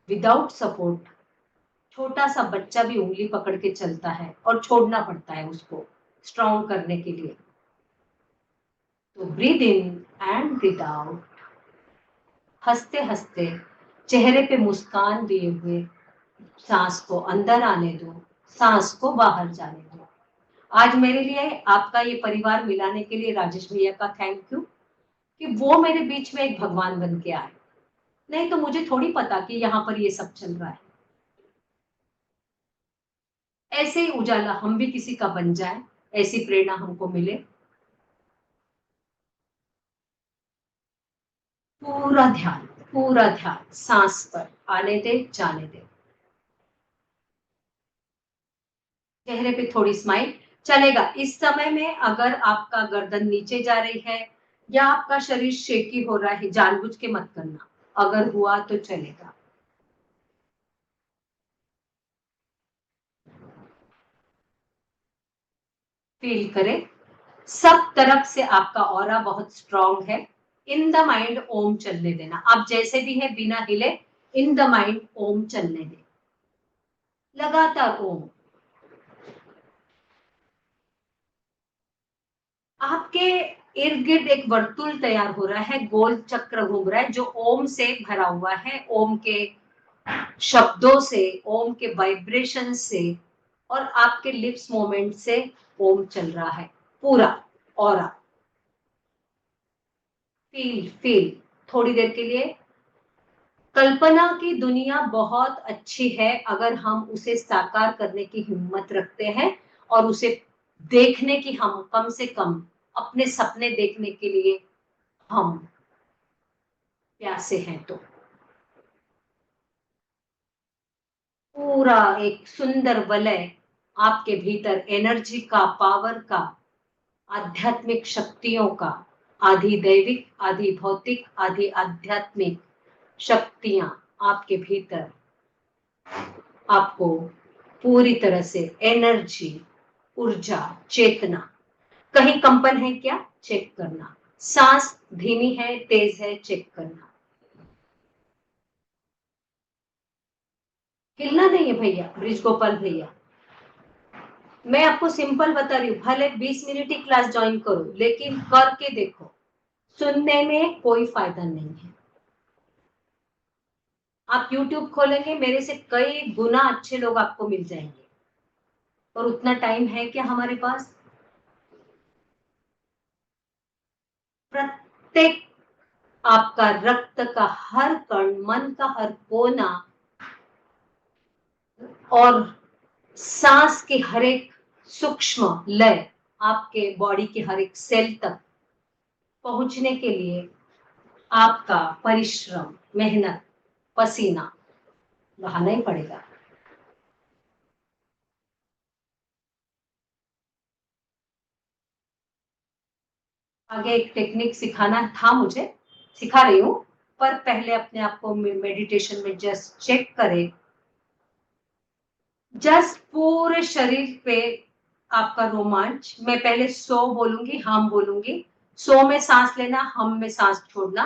B: विदाउट सपोर्ट छोटा सा बच्चा भी उंगली पकड़ के चलता है और छोड़ना पड़ता है उसको स्ट्रॉन्ग करने के लिए। तो breathe in and breathe out. हंसते हंसते चेहरे पे मुस्कान दिए हुए सांस को अंदर आने दो, सांस को बाहर जाने दो। आज मेरे लिए आपका ये परिवार मिलाने के लिए राजेश भैया का थैंक यू कि वो मेरे बीच में एक भगवान बन के आए। नहीं तो मुझे थोड़ी पता कि यहाँ पर ये सब चल रहा है। ऐसे ही उजाला हम भी किसी का बन जाए, ऐसी प्रेरणा हमको मिले। पूरा ध्यान सांस पर आने दे, जाने दे। चेहरे पे थोड़ी स्माइल चलेगा। इस समय में अगर आपका गर्दन नीचे जा रही है या आपका शरीर शेकी हो रहा है, जानबूझ के मत करना, अगर हुआ तो चलेगा। फील करें सब तरफ से आपका ऑरा बहुत स्ट्रांग है। इन द माइंड ओम चलने देना। आप जैसे भी है बिना हिले इन द माइंड ओम चलने दें, लगातार ओम। आपके इर्द गिर्द एक वर्तुल तैयार हो रहा है, गोल चक्र घूम रहा है जो ओम से भरा हुआ है, ओम के शब्दों से, ओम के वाइब्रेशन से और आपके लिप्स मूवमेंट से ओम चल रहा है पूरा ऑरा। फील थोड़ी देर के लिए। कल्पना की दुनिया बहुत अच्छी है अगर हम उसे साकार करने की हिम्मत रखते हैं और उसे देखने की हम कम से कम अपने सपने देखने के लिए हम प्यासे हैं। तो पूरा एक सुंदर वलय आपके भीतर एनर्जी का, पावर का, आध्यात्मिक शक्तियों का, आधी दैविक, आधी भौतिक, आधी आध्यात्मिक शक्तियां आपके भीतर आपको पूरी तरह से एनर्जी, ऊर्जा, चेतना। कहीं कंपन है क्या, चेक करना। सांस धीमी है, तेज है, चेक करना। हिलना नहीं है भैया, ब्रिज गोपाल भैया। मैं आपको सिंपल बता रही हूँ, भले 20 मिनट ही क्लास ज्वाइन करो, लेकिन करके देखो। सुनने में कोई फायदा नहीं है। आप YouTube खोलेंगे, मेरे से कई गुना अच्छे लोग आपको मिल जाएंगे, और उतना टाइम है क्या हमारे पास? प्रत्येक आपका रक्त का हर कण, मन का हर कोना और सांस के हर एक सूक्ष्म लय आपके बॉडी के हर एक सेल तक पहुंचने के लिए आपका परिश्रम, मेहनत, पसीना बहाना ही पड़ेगा। आगे एक टेक्निक सिखाना था मुझे, सिखा रही हूँ, पर पहले अपने आप को मेडिटेशन में जस्ट चेक करें। जस्ट पूरे शरीर पे आपका रोमांच। मैं पहले 100 बोलूंगी, हम बोलूंगी। 100 में सांस लेना, हम में सांस छोड़ना।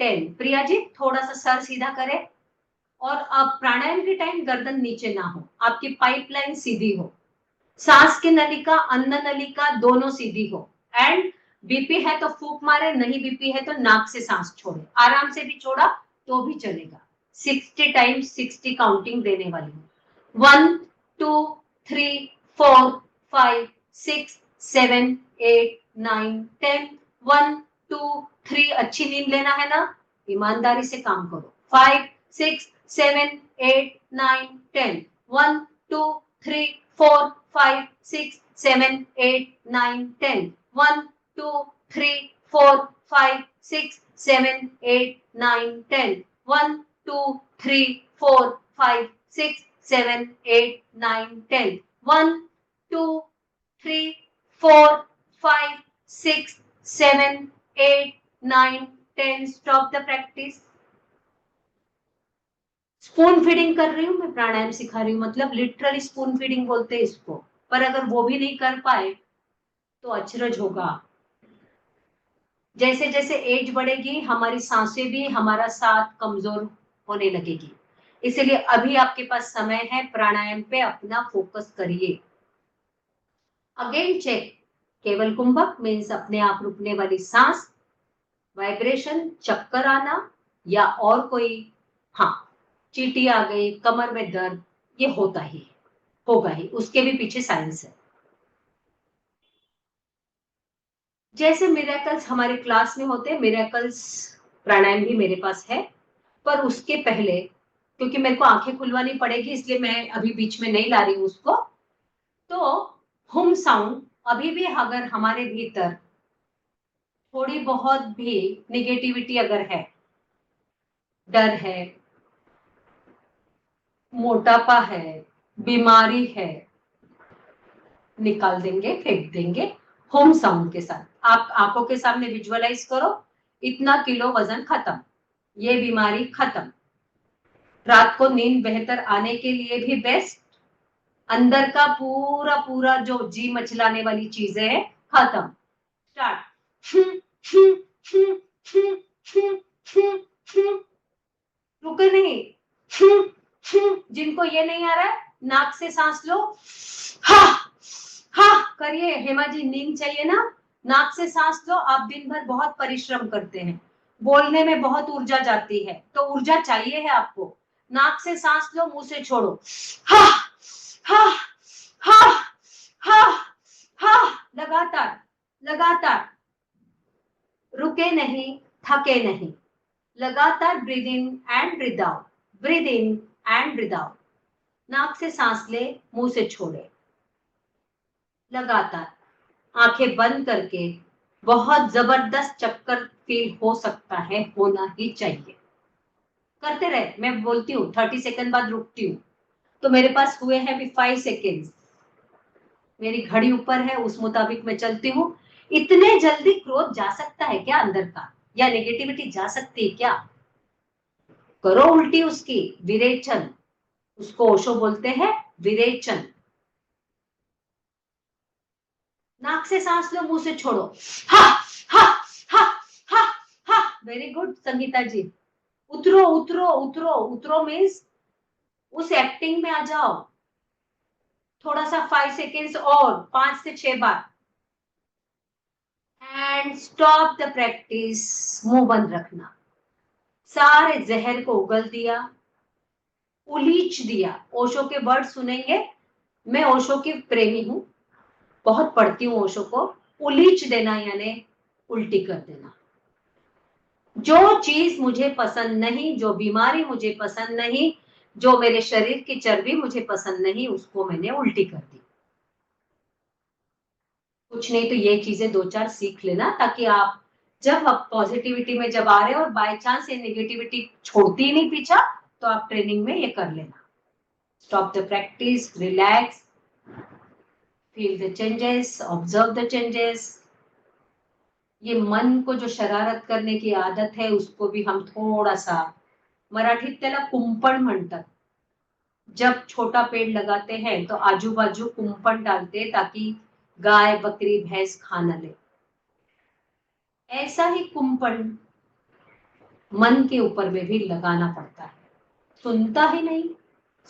B: 10। प्रिया जी थोड़ा सा सर सीधा करें, और अब प्राणायाम के टाइम गर्दन नीचे ना हो, आपकी पाइपलाइन सीधी हो, सांस की नलिका अन्न नलिका दोनों सीधी हो, एंड बीपी है तो फूंक मारे, नहीं बीपी है तो नाक से सांस छोड़े, आराम से भी छोड़ा तो भी चलेगा। 60 टाइम्स 60 काउंटिंग देने वाली हूँ। 1 2 3 4 5 6 7 8 9 10। 1 2 3 अच्छी नींद लेना है ना, ईमानदारी से काम करो। 5 6 7 8 9 10। 1 2 3 4 5 6 7 8 9 10। 1 2 3 4 5 6 7 8 9 10। 1 2 3 4 5 6 7 8 9 10। 1 2 3 4 5 6 7 8 9 10। Stop the practice. Spoon feeding कर रही हूँ मैं, प्राणायाम सिखा रही हूँ, मतलब लिटरली स्पून फीडिंग बोलते हैं इसको। पर अगर वो भी नहीं कर पाए तो अचरज होगा। जैसे जैसे एज बढ़ेगी हमारी सांसें भी हमारा साथ कमजोर होने लगेगी, इसलिए अभी आपके पास समय है, प्राणायाम पे अपना फोकस करिए। अगेन चेक, केवल कुंभक मीन्स अपने आप रुकने वाली सांस, वाइब्रेशन, चक्कर आना या और कोई, हाँ चींटी आ गई, कमर में दर्द, ये होता ही होगा ही, उसके भी पीछे साइंस है। जैसे मिरेकल्स हमारे क्लास में होते हैं, मिरेकल्स प्राणायाम भी मेरे पास है, पर उसके पहले क्योंकि मेरे को आंखें खुलवानी पड़ेगी इसलिए मैं अभी बीच में नहीं ला रही हूँ उसको। तो हुम साउंड, अभी भी अगर हमारे भीतर थोड़ी बहुत भी निगेटिविटी अगर है, डर है, मोटापा है, बीमारी है, निकाल देंगे, फेंक देंगे होम साउंड के साथ। आप आंखों के सामने विजुअलाइज करो, इतना किलो वजन खत्म, ये बीमारी खत्म, रात को नींद बेहतर आने के लिए भी बेस्ट, अंदर का पूरा पूरा जो जी मचलाने वाली चीजें है खत्म। स्टार्ट। रुके नहीं। जिनको ये नहीं आ रहा है नाक से सांस लो, हा हा करिए। हेमा जी नींद चाहिए ना, नाक से सांस लो। आप दिन भर बहुत परिश्रम करते हैं, बोलने में बहुत ऊर्जा जाती है, तो ऊर्जा चाहिए है आपको, नाक से सांस लो, मुंह से छोड़ो। हा हा हा हा हा, लगातार लगातार, रुके नहीं, थके नहीं, लगातार breathe in and breathe out, breathe in and breathe out. नाक से सांस ले, मुंह से छोड़े, लगातार आंखें बंद करके। बहुत जबरदस्त चक्कर फील हो सकता है, होना ही चाहिए। करते रहे, मैं बोलती हूँ 30 सेकंड बाद रुकती हूँ, तो मेरे पास हुए हैं अभी 5 सेकेंड, मेरी घड़ी ऊपर है, उस मुताबिक मैं चलती हूँ। इतने जल्दी क्रोध जा सकता है क्या अंदर का, या नेगेटिविटी जा सकती है क्या? करो उल्टी उसकी, विरेचन, उसको ओशो बोलते हैं विरेचन। नाक से सांस लो, मुंह से छोड़ो। हा हा हा हा हा, वेरी गुड संगीता जी। उतरो उतरो उतरो, उतरो मीन्स उस एक्टिंग में आ जाओ। थोड़ा सा 5 सेकेंड्स और, 5 से 6 बार, एंड स्टॉप द प्रैक्टिस। मुंह बंद रखना, सारे जहर को उगल दिया, उलीच दिया। ओशो के वर्ड सुनेंगे, मैं ओशो की प्रेमी हूं, बहुत पढ़ती हूँ ओशो को। उलीच देना यानी उल्टी कर देना। जो चीज मुझे पसंद नहीं, जो बीमारी मुझे पसंद नहीं, जो मेरे शरीर की चर्बी मुझे पसंद नहीं, उसको मैंने उल्टी कर दी। कुछ नहीं तो ये चीजें 2-4 सीख लेना, ताकि आप जब आप पॉजिटिविटी में जब आ रहे हो और बाय चांस ये नेगेटिविटी छोड़ती ही नहीं पीछा, तो आप ट्रेनिंग में ये कर लेना। Stop the practice, relax, feel the changes, observe the changes. ये मन को जो शरारत करने की आदत है उसको भी हम थोड़ा सा, मराठीत त्याला कुंपण म्हणतात, जब छोटा पेड़ लगाते हैं तो आजू बाजू कुंपण डालते ताकि गाय बकरी भैंस खा न ले। ऐसा ही कुंपण मन के ऊपर में भी लगाना पड़ता है। सुनता ही नहीं,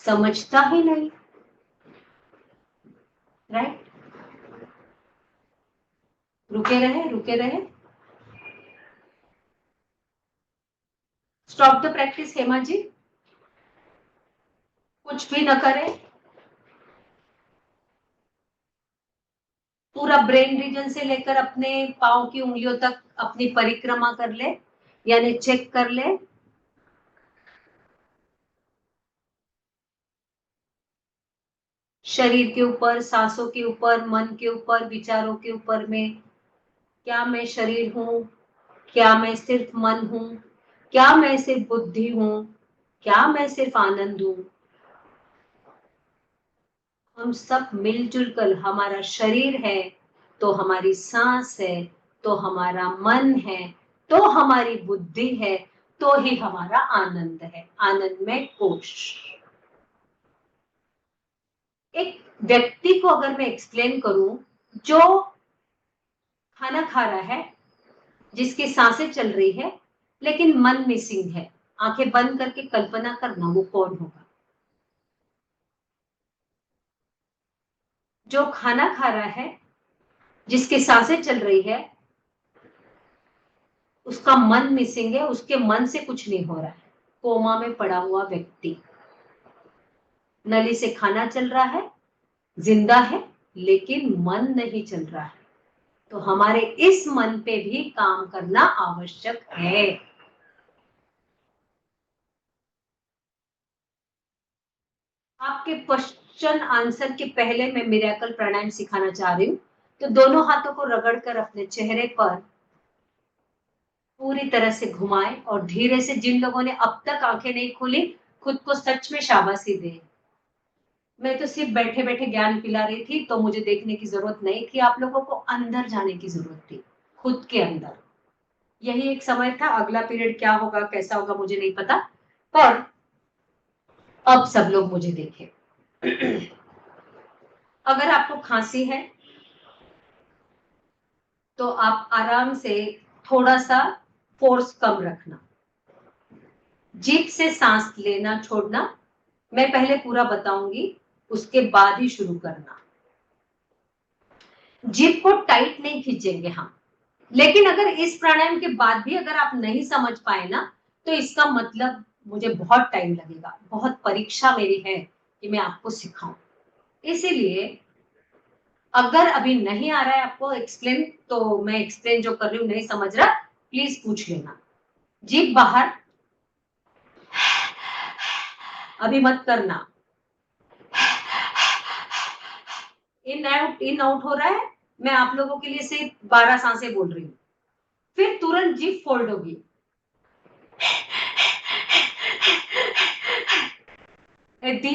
B: समझता ही नहीं, राइट? रुके रहे। Stop the practice Hema ji, कुछ भी न करें, पूरा ब्रेन रीजन से लेकर अपने पांव की उंगलियों तक अपनी परिक्रमा कर ले, यानी चेक कर ले। शरीर के ऊपर, सांसों के ऊपर, मन के ऊपर, विचारों के ऊपर में, क्या मैं शरीर हूं, क्या मैं सिर्फ मन हूं, क्या मैं सिर्फ बुद्धि हूं, क्या मैं सिर्फ आनंद हूं। हम सब मिलजुल कर, हमारा शरीर है तो हमारी सांस है, तो हमारा मन है, तो हमारी बुद्धि है, तो ही हमारा आनंद है, आनंदमय कोश। एक व्यक्ति को अगर मैं एक्सप्लेन करूं जो खाना खा रहा है, जिसकी सांसें चल रही है लेकिन मन मिसिंग है, आंखें बंद करके कल्पना करना वो कौन होगा? जो खाना खा रहा है, जिसकी सांसें चल रही है, उसका मन मिसिंग है, उसके मन से कुछ नहीं हो रहा है, कोमा में पड़ा हुआ व्यक्ति। नली से खाना चल रहा है, जिंदा है, लेकिन मन नहीं चल रहा है। तो हमारे इस मन पे भी काम करना आवश्यक है। आपके क्वेश्चन आंसर के पहले मैं मिरेकल प्राणायाम सिखाना चाह रही हूँ। तो दोनों हाथों को रगड़कर अपने चेहरे पर पूरी तरह से घुमाएं और धीरे से, जिन लोगों ने अब तक आंखें नहीं खोली, खुद को सच में शाबाशी दें। मैं तो सिर्फ बैठे बैठे ज्ञान पिला रही थी, तो मुझे देखने की जरूरत नहीं थी, आप लोगों को अंदर जाने की जरूरत थी, खुद के अंदर। यही एक समय था, अगला पीरियड क्या होगा, कैसा होगा, मुझे नहीं पता, पर अब सब लोग मुझे देखें। अगर आपको खांसी है तो आप आराम से थोड़ा सा फोर्स कम रखना, जीभ से सांस लेना छोड़ना मैं पहले पूरा बताऊंगी, उसके बाद ही शुरू करना। जीभ को टाइट नहीं खींचेंगे हम, लेकिन अगर इस प्राणायाम के बाद भी अगर आप नहीं समझ पाए ना, तो इसका मतलब मुझे बहुत टाइम लगेगा, बहुत परीक्षा मेरी है कि मैं आपको सिखाऊं। इसीलिए अगर अभी नहीं आ रहा है आपको एक्सप्लेन, तो मैं एक्सप्लेन जो कर रही हूँ नहीं समझ रहा, प्लीज पूछ लेना। जीभ बाहर, अभी मत करना। इन आउट हो रहा है, मैं आप लोगों के लिए सिर्फ 12 सांसें बोल रही हूँ, फिर तुरंत जीभ फोल्ड होगी।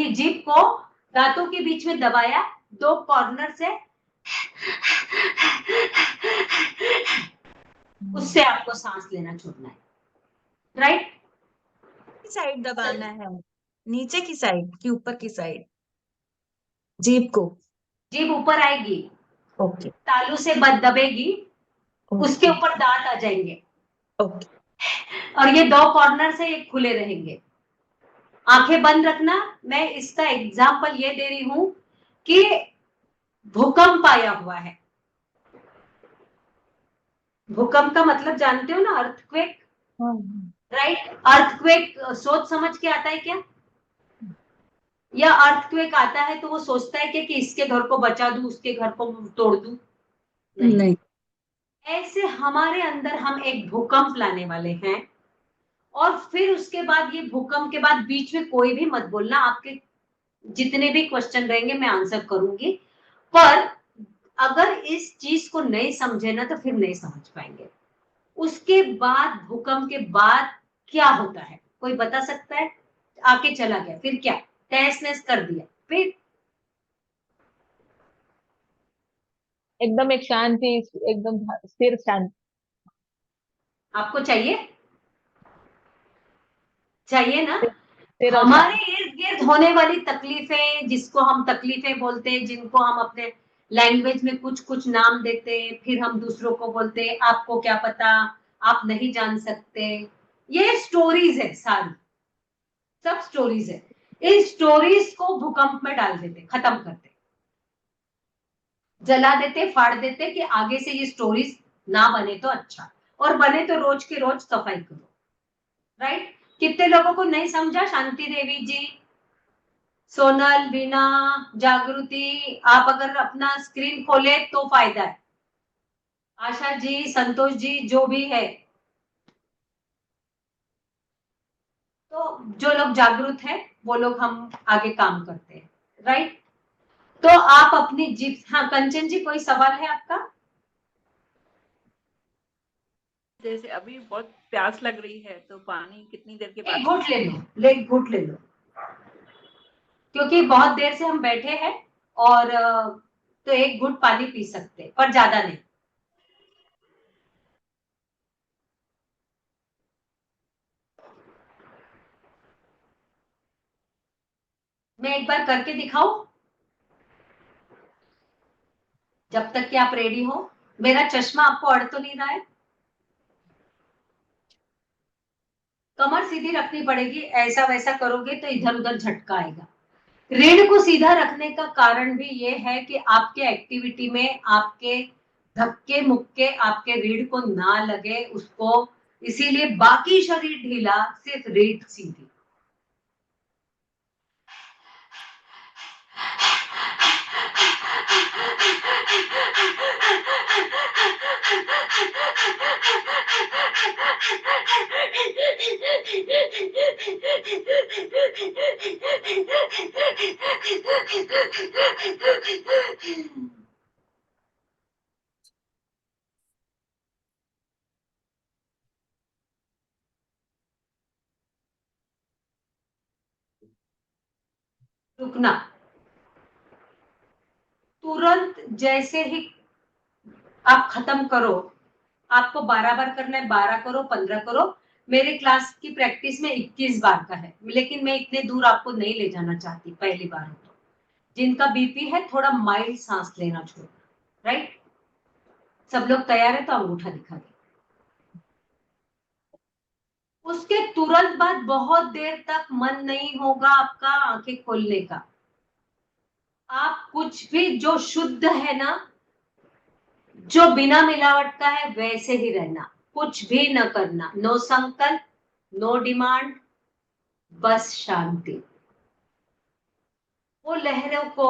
B: जीभ को दांतों के बीच में दबाया, 2 कॉर्नर से, उससे आपको सांस लेना छोड़ना है, राइट?
E: साइड दबाना है, नीचे की साइड कि ऊपर की साइड? जीभ को,
B: जीभ ऊपर आएगी,
E: ओके,
B: तालू से बद दबेगी, उसके ऊपर दांत आ जाएंगे,
E: ओके,
B: और ये 2 कॉर्नर से ये खुले रहेंगे। आंखें बंद रखना। मैं इसका एग्जाम्पल ये दे रही हूं कि भूकंप आया हुआ है। भूकंप का मतलब जानते हो ना, अर्थक्वेक, राइट? अर्थक्वेक सोच समझ के आता है क्या? या अर्थक्वेक आता है तो वो सोचता है कि इसके घर को बचा दूं, उसके घर को तोड़ दूं? नहीं। ऐसे हमारे अंदर हम एक भूकंप लाने वाले हैं, और फिर उसके बाद, ये भूकंप के बाद बीच में कोई भी मत बोलना, आपके जितने भी क्वेश्चन रहेंगे मैं आंसर करूंगी, पर अगर इस चीज को नहीं समझे ना तो फिर नहीं समझ पाएंगे। उसके बाद, भूकंप के बाद क्या होता है, कोई बता सकता है? आके चला गया, फिर क्या? तहस नहस कर दिया, फिर
A: एकदम एक शांति, एकदम स्थिर शांति।
B: आपको चाहिए? चाहिए ना?
A: स्थिर और
B: हमारे
A: शांत।
B: इर्द गिर्द होने वाली तकलीफें, जिसको हम तकलीफें बोलते हैं, जिनको हम अपने लैंग्वेज में कुछ कुछ नाम देते हैं, फिर हम दूसरों को बोलते हैं आपको क्या पता, आप नहीं जान सकते, ये स्टोरीज है, सारी सब स्टोरीज है। इन स्टोरीज को भूकंप में डाल देते, खत्म करते, जला देते, फाड़ देते कि आगे से ये स्टोरीज ना बने तो अच्छा, और बने तो रोज के रोज सफाई करो। राइट? कितने लोगों को नहीं समझा? शांति देवी जी, सोनल, बीना, जागृति, आप अगर अपना स्क्रीन खोले तो फायदा है। आशा जी, संतोष जी, जो भी है, तो जो लोग जागरूक है वो लोग हम आगे काम करते हैं। राइट? तो आप अपनी जीप, हाँ कंचन जी कोई सवाल है आपका?
D: जैसे अभी बहुत प्यास लग रही है तो पानी कितनी देर के बाद?
B: एक घूंट ले लो, एक घूंट ले लो, क्योंकि बहुत देर से हम बैठे हैं, और तो एक घूंट पानी पी सकते हैं, पर ज्यादा नहीं। मैं एक बार करके दिखाऊं जब तक कि आप रेडी हो? मेरा चश्मा आपको अड़ तो नहीं रहा है? कमर सीधी रखनी पड़ेगी, ऐसा वैसा करोगे तो इधर उधर झटका आएगा। रीढ़ को सीधा रखने का कारण भी ये है कि आपके एक्टिविटी में आपके धक्के मुक्के आपके रीढ़ को ना लगे उसको, इसीलिए बाकी शरीर ढीला, सिर्फ रीढ़ सीधी। रुकना, तुरंत जैसे ही आप खत्म करो, आपको 12 बार करना है, 12 करो, 15 करो। मेरे क्लास की प्रैक्टिस में 21 बार का है, लेकिन मैं इतने दूर आपको नहीं ले जाना चाहती पहली बार हो तो। जिनका बीपी है थोड़ा माइल्ड सांस लेना छोड़ो। राइट? सब लोग तैयार है तो अंगूठा दिखा दे। उसके तुरंत बाद बहुत देर तक मन नहीं होगा आपका आंखें खोलने का। आप कुछ भी जो शुद्ध है ना, जो बिना मिलावट का है, वैसे ही रहना, कुछ भी न करना, नो संकल्प, नो डिमांड, बस शांति। वो लहरों को,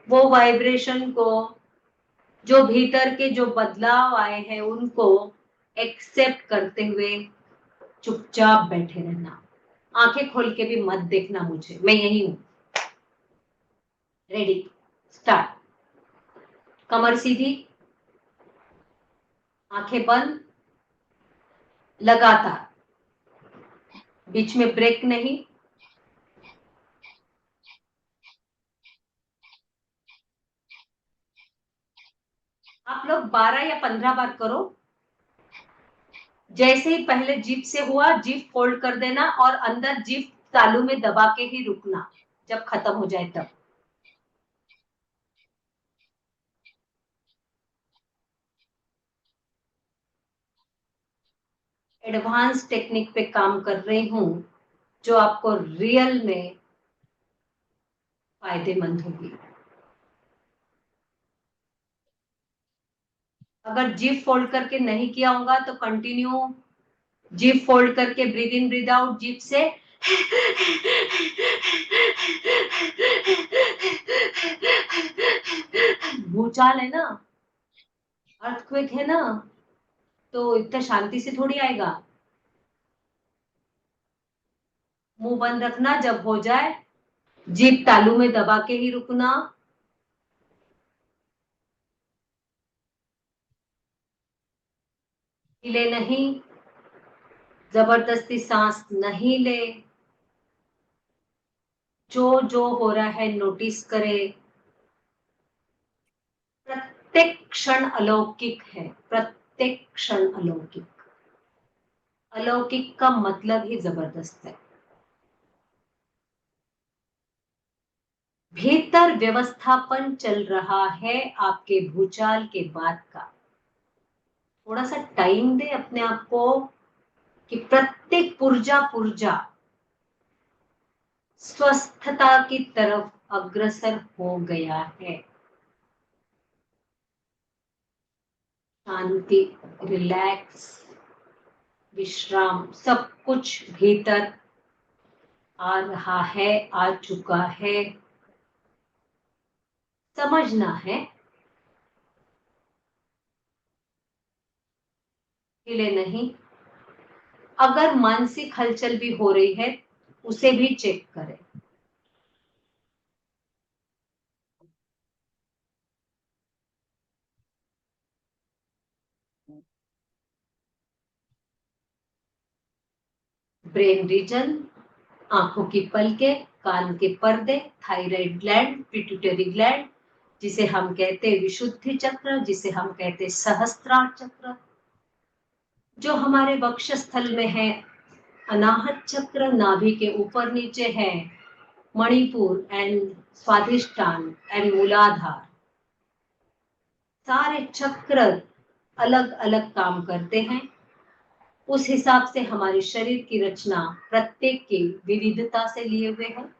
B: वो वाइब्रेशन को, जो भीतर के जो बदलाव आए हैं उनको एक्सेप्ट करते हुए चुपचाप बैठे रहना। आंखें खोल के भी मत देखना मुझे, मैं यही हूं। Ready, start. कमर सीधी, आंखें बंद, लगातार, बीच में ब्रेक नहीं। आप लोग 12 या 15 बार करो। जैसे ही पहले जीभ से हुआ, जीभ फोल्ड कर देना और अंदर जीभ तालू में दबा के ही रुकना जब खत्म हो जाए तब। एडवांस टेक्निक पे काम कर रही हूं जो आपको रियल में फायदेमंद होगी। अगर जीभ फोल्ड करके नहीं किया होगा तो कंटिन्यू जीभ फोल्ड करके ब्रीद इन ब्रीद आउट जीभ से। भूचाल है ना, अर्थक्वेक है ना, तो इतना शांति से थोड़ी आएगा। मुंह बंद रखना, जब हो जाए जीभ तालू में दबा के ही रुकना। हिले नहीं, जबरदस्ती सांस नहीं ले, जो जो हो रहा है नोटिस करे। प्रत्येक क्षण अलौकिक है, प्रत्येक क्षण अलौकिक। अलौकिक का मतलब ही जबरदस्त है। भीतर व्यवस्थापन चल रहा है आपके भूचाल के बाद का। थोड़ा सा टाइम दे अपने आप को, कि प्रत्येक पुर्जा पुर्जा स्वस्थता की तरफ अग्रसर हो गया है। शांति, रिलैक्स, विश्राम, सब कुछ भीतर आ रहा है, आ चुका है। समझना है, हिले नहीं। अगर मानसिक हलचल भी हो रही है उसे भी चेक करें। ब्रेन रीजन, आंखों की पलकें, कान के पर्दे, थायराइड ग्लैंड, पिट्यूटरी ग्लैंड, जिसे हम कहते हैं विशुद्धि चक्र, जिसे हम कहते हैं सहस्त्रार चक्र, जो हमारे वक्षस्थल में है अनाहत चक्र, नाभि के ऊपर नीचे है मणिपुर एंड स्वाधिष्ठान एंड मूलाधार। सारे चक्र अलग अलग काम करते हैं। उस हिसाब से हमारे शरीर की रचना प्रत्येक की विविधता से लिए हुए है।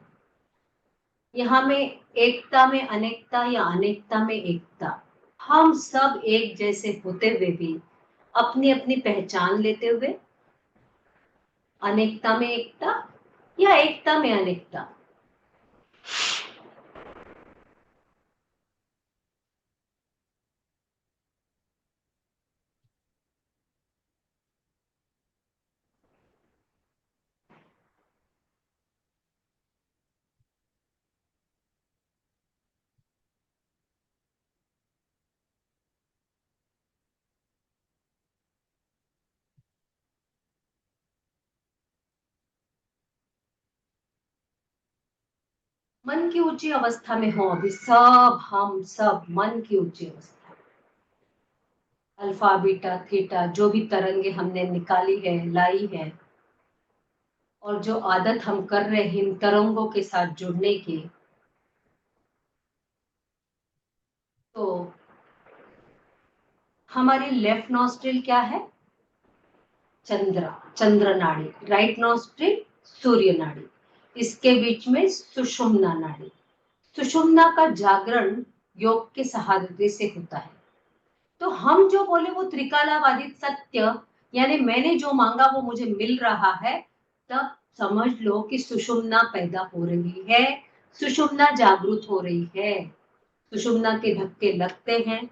B: यहाँ में एकता में अनेकता या अनेकता में एकता, हम सब एक जैसे होते हुए भी अपनी अपनी पहचान लेते हुए अनेकता में एकता या एकता में अनेकता। मन की ऊंची अवस्था में हो अभी सब, हम सब मन की ऊंची अवस्था। अल्फा बीटा थीटा जो भी तरंगे हमने निकाली है, लाई है, और जो आदत हम कर रहे हैं इन तरंगों के साथ जुड़ने की, तो हमारी लेफ्ट नॉस्ट्रिल क्या है? चंद्र नाड़ी, राइट नॉस्ट्रिल सूर्य नाड़ी, इसके बीच में सुषुम्ना नाड़ी। सुषुम्ना का जागरण योग के सहारे से होता है। तो हम जो बोले वो त्रिकालावादित सत्य, यानी मैंने जो मांगा वो मुझे मिल रहा है, तब समझ लो कि सुषुम्ना पैदा हो रही है, सुषुम्ना जागृत हो रही है, सुषुम्ना के धक्के लगते हैं।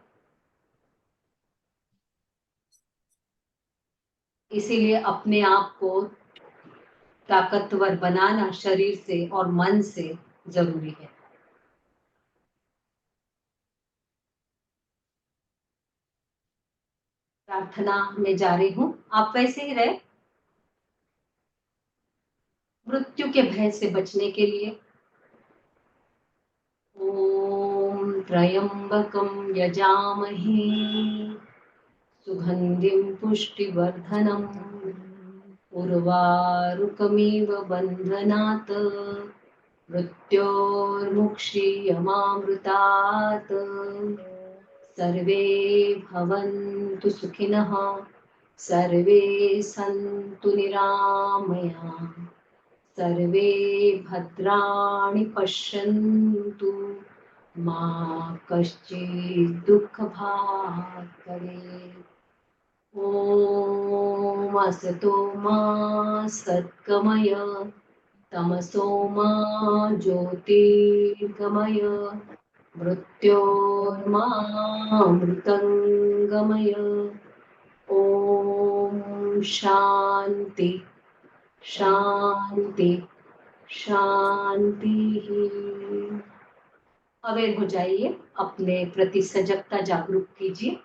B: इसीलिए अपने आप को ताकतवर बनाना शरीर से और मन से जरूरी है। प्रार्थना में जा रही हूँ, आप वैसे ही रहे। मृत्यु के भय से बचने के लिए ओम त्र्यंबकं यजामहे सुगंधिं पुष्टिवर्धनम् उर्वारुकमिव बन्धनात् मृत्योर्मुक्षीयमामृतात्। सर्वे भवन्तु सुखिनः, सर्वे सन्तु निरामयाः, सर्वे भद्राणि पश्यन्तु, मा कश्चित् दुःखभाग् भवेत्। ॐ असतो मा सद्गमय, तमसो मा ज्योतिर्गमय, मृत्योर्मामृतङ्गमय। ॐ शान्ति शांति शांति। अवेयर हो जाइए, अपने प्रति सजगता जागरूक कीजिए।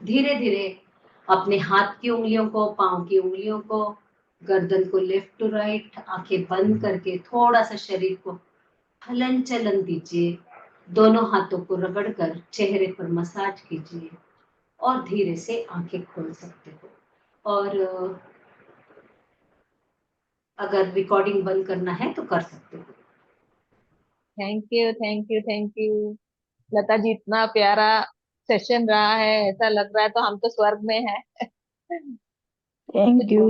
B: धीरे धीरे अपने हाथ की उंगलियों को, पांव की उंगलियों को, गर्दन को लेफ्ट टू राइट, आंखें बंद करके थोड़ा सा शरीर को हलन चलन दीजिए। दोनों हाथों को रगड़कर चेहरे पर मसाज कीजिए और धीरे से आंखें खोल सकते हो। और अगर रिकॉर्डिंग बंद करना है तो कर सकते हो।
A: Thank you, thank you, thank you Lata ji, इतना प्यारा सेशन रहा है, ऐसा लग रहा है तो हम तो स्वर्ग में हैं। Thank you.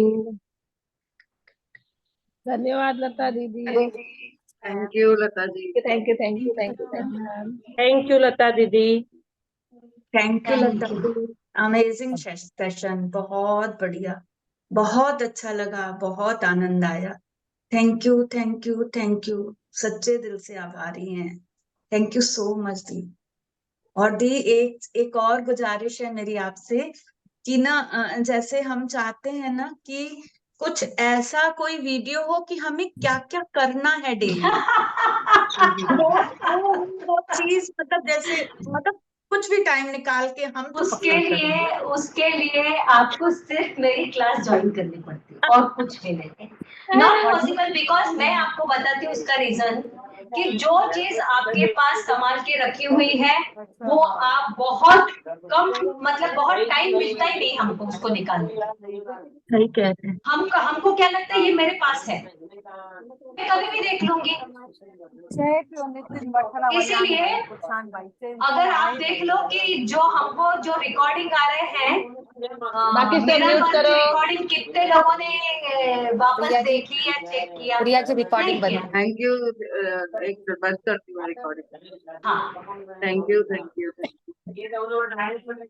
A: धन्यवाद लता दीदी।
K: Thank you Lata ji.
A: Thank you thank you thank you thank you.
L: Thank you Lata दीदी।
E: Thank you Lata ji. Amazing session, बहुत बढ़िया, बहुत अच्छा लगा, बहुत आनंद आया। Thank you thank you thank you, सच्चे दिल से आभारी हैं। थैंक यू सो मच दी। और दी एक और गुजारिश है मेरी आपसे कि ना जैसे हम चाहते हैं ना कि कुछ ऐसा कोई वीडियो हो कि हमें क्या क्या करना है डेली। वो चीज मतलब जैसे मतलब कुछ भी टाइम निकाल के हम तो पक्का करेंगे।
B: उसके लिए आपको सिर्फ मेरी क्लास ज्वाइन करनी पड़ती है और कुछ भी नहीं। नॉट पॉसिबल, बिकॉज मैं आपको बताती हूँ उसका रीजन कि जो चीज आपके पास संभाल के रखी हुई है वो आप बहुत कम, मतलब बहुत टाइम मिलता ही नहीं हमको उसको निकालने।
E: सही कह रहे हैं।
B: हमको क्या लगता है ये मेरे पास है, मैं कभी भी देख लूंगी। इसीलिए अगर आप देख लो कि जो हमको जो रिकॉर्डिंग आ रहे हैं,
A: बाकी सब
B: मेरा
A: म्यूट करो।
B: रिकॉर्डिंग कितने लोगों ने वापस देखी या चेक किया?
C: प्रिया जी रिकॉर्डिंग
B: नहीं
C: बंद।
B: किया।
K: Thank you. एक बंद करती हूँ रिकॉर्डिंग।
B: हाँ
K: thank you thank you thank you.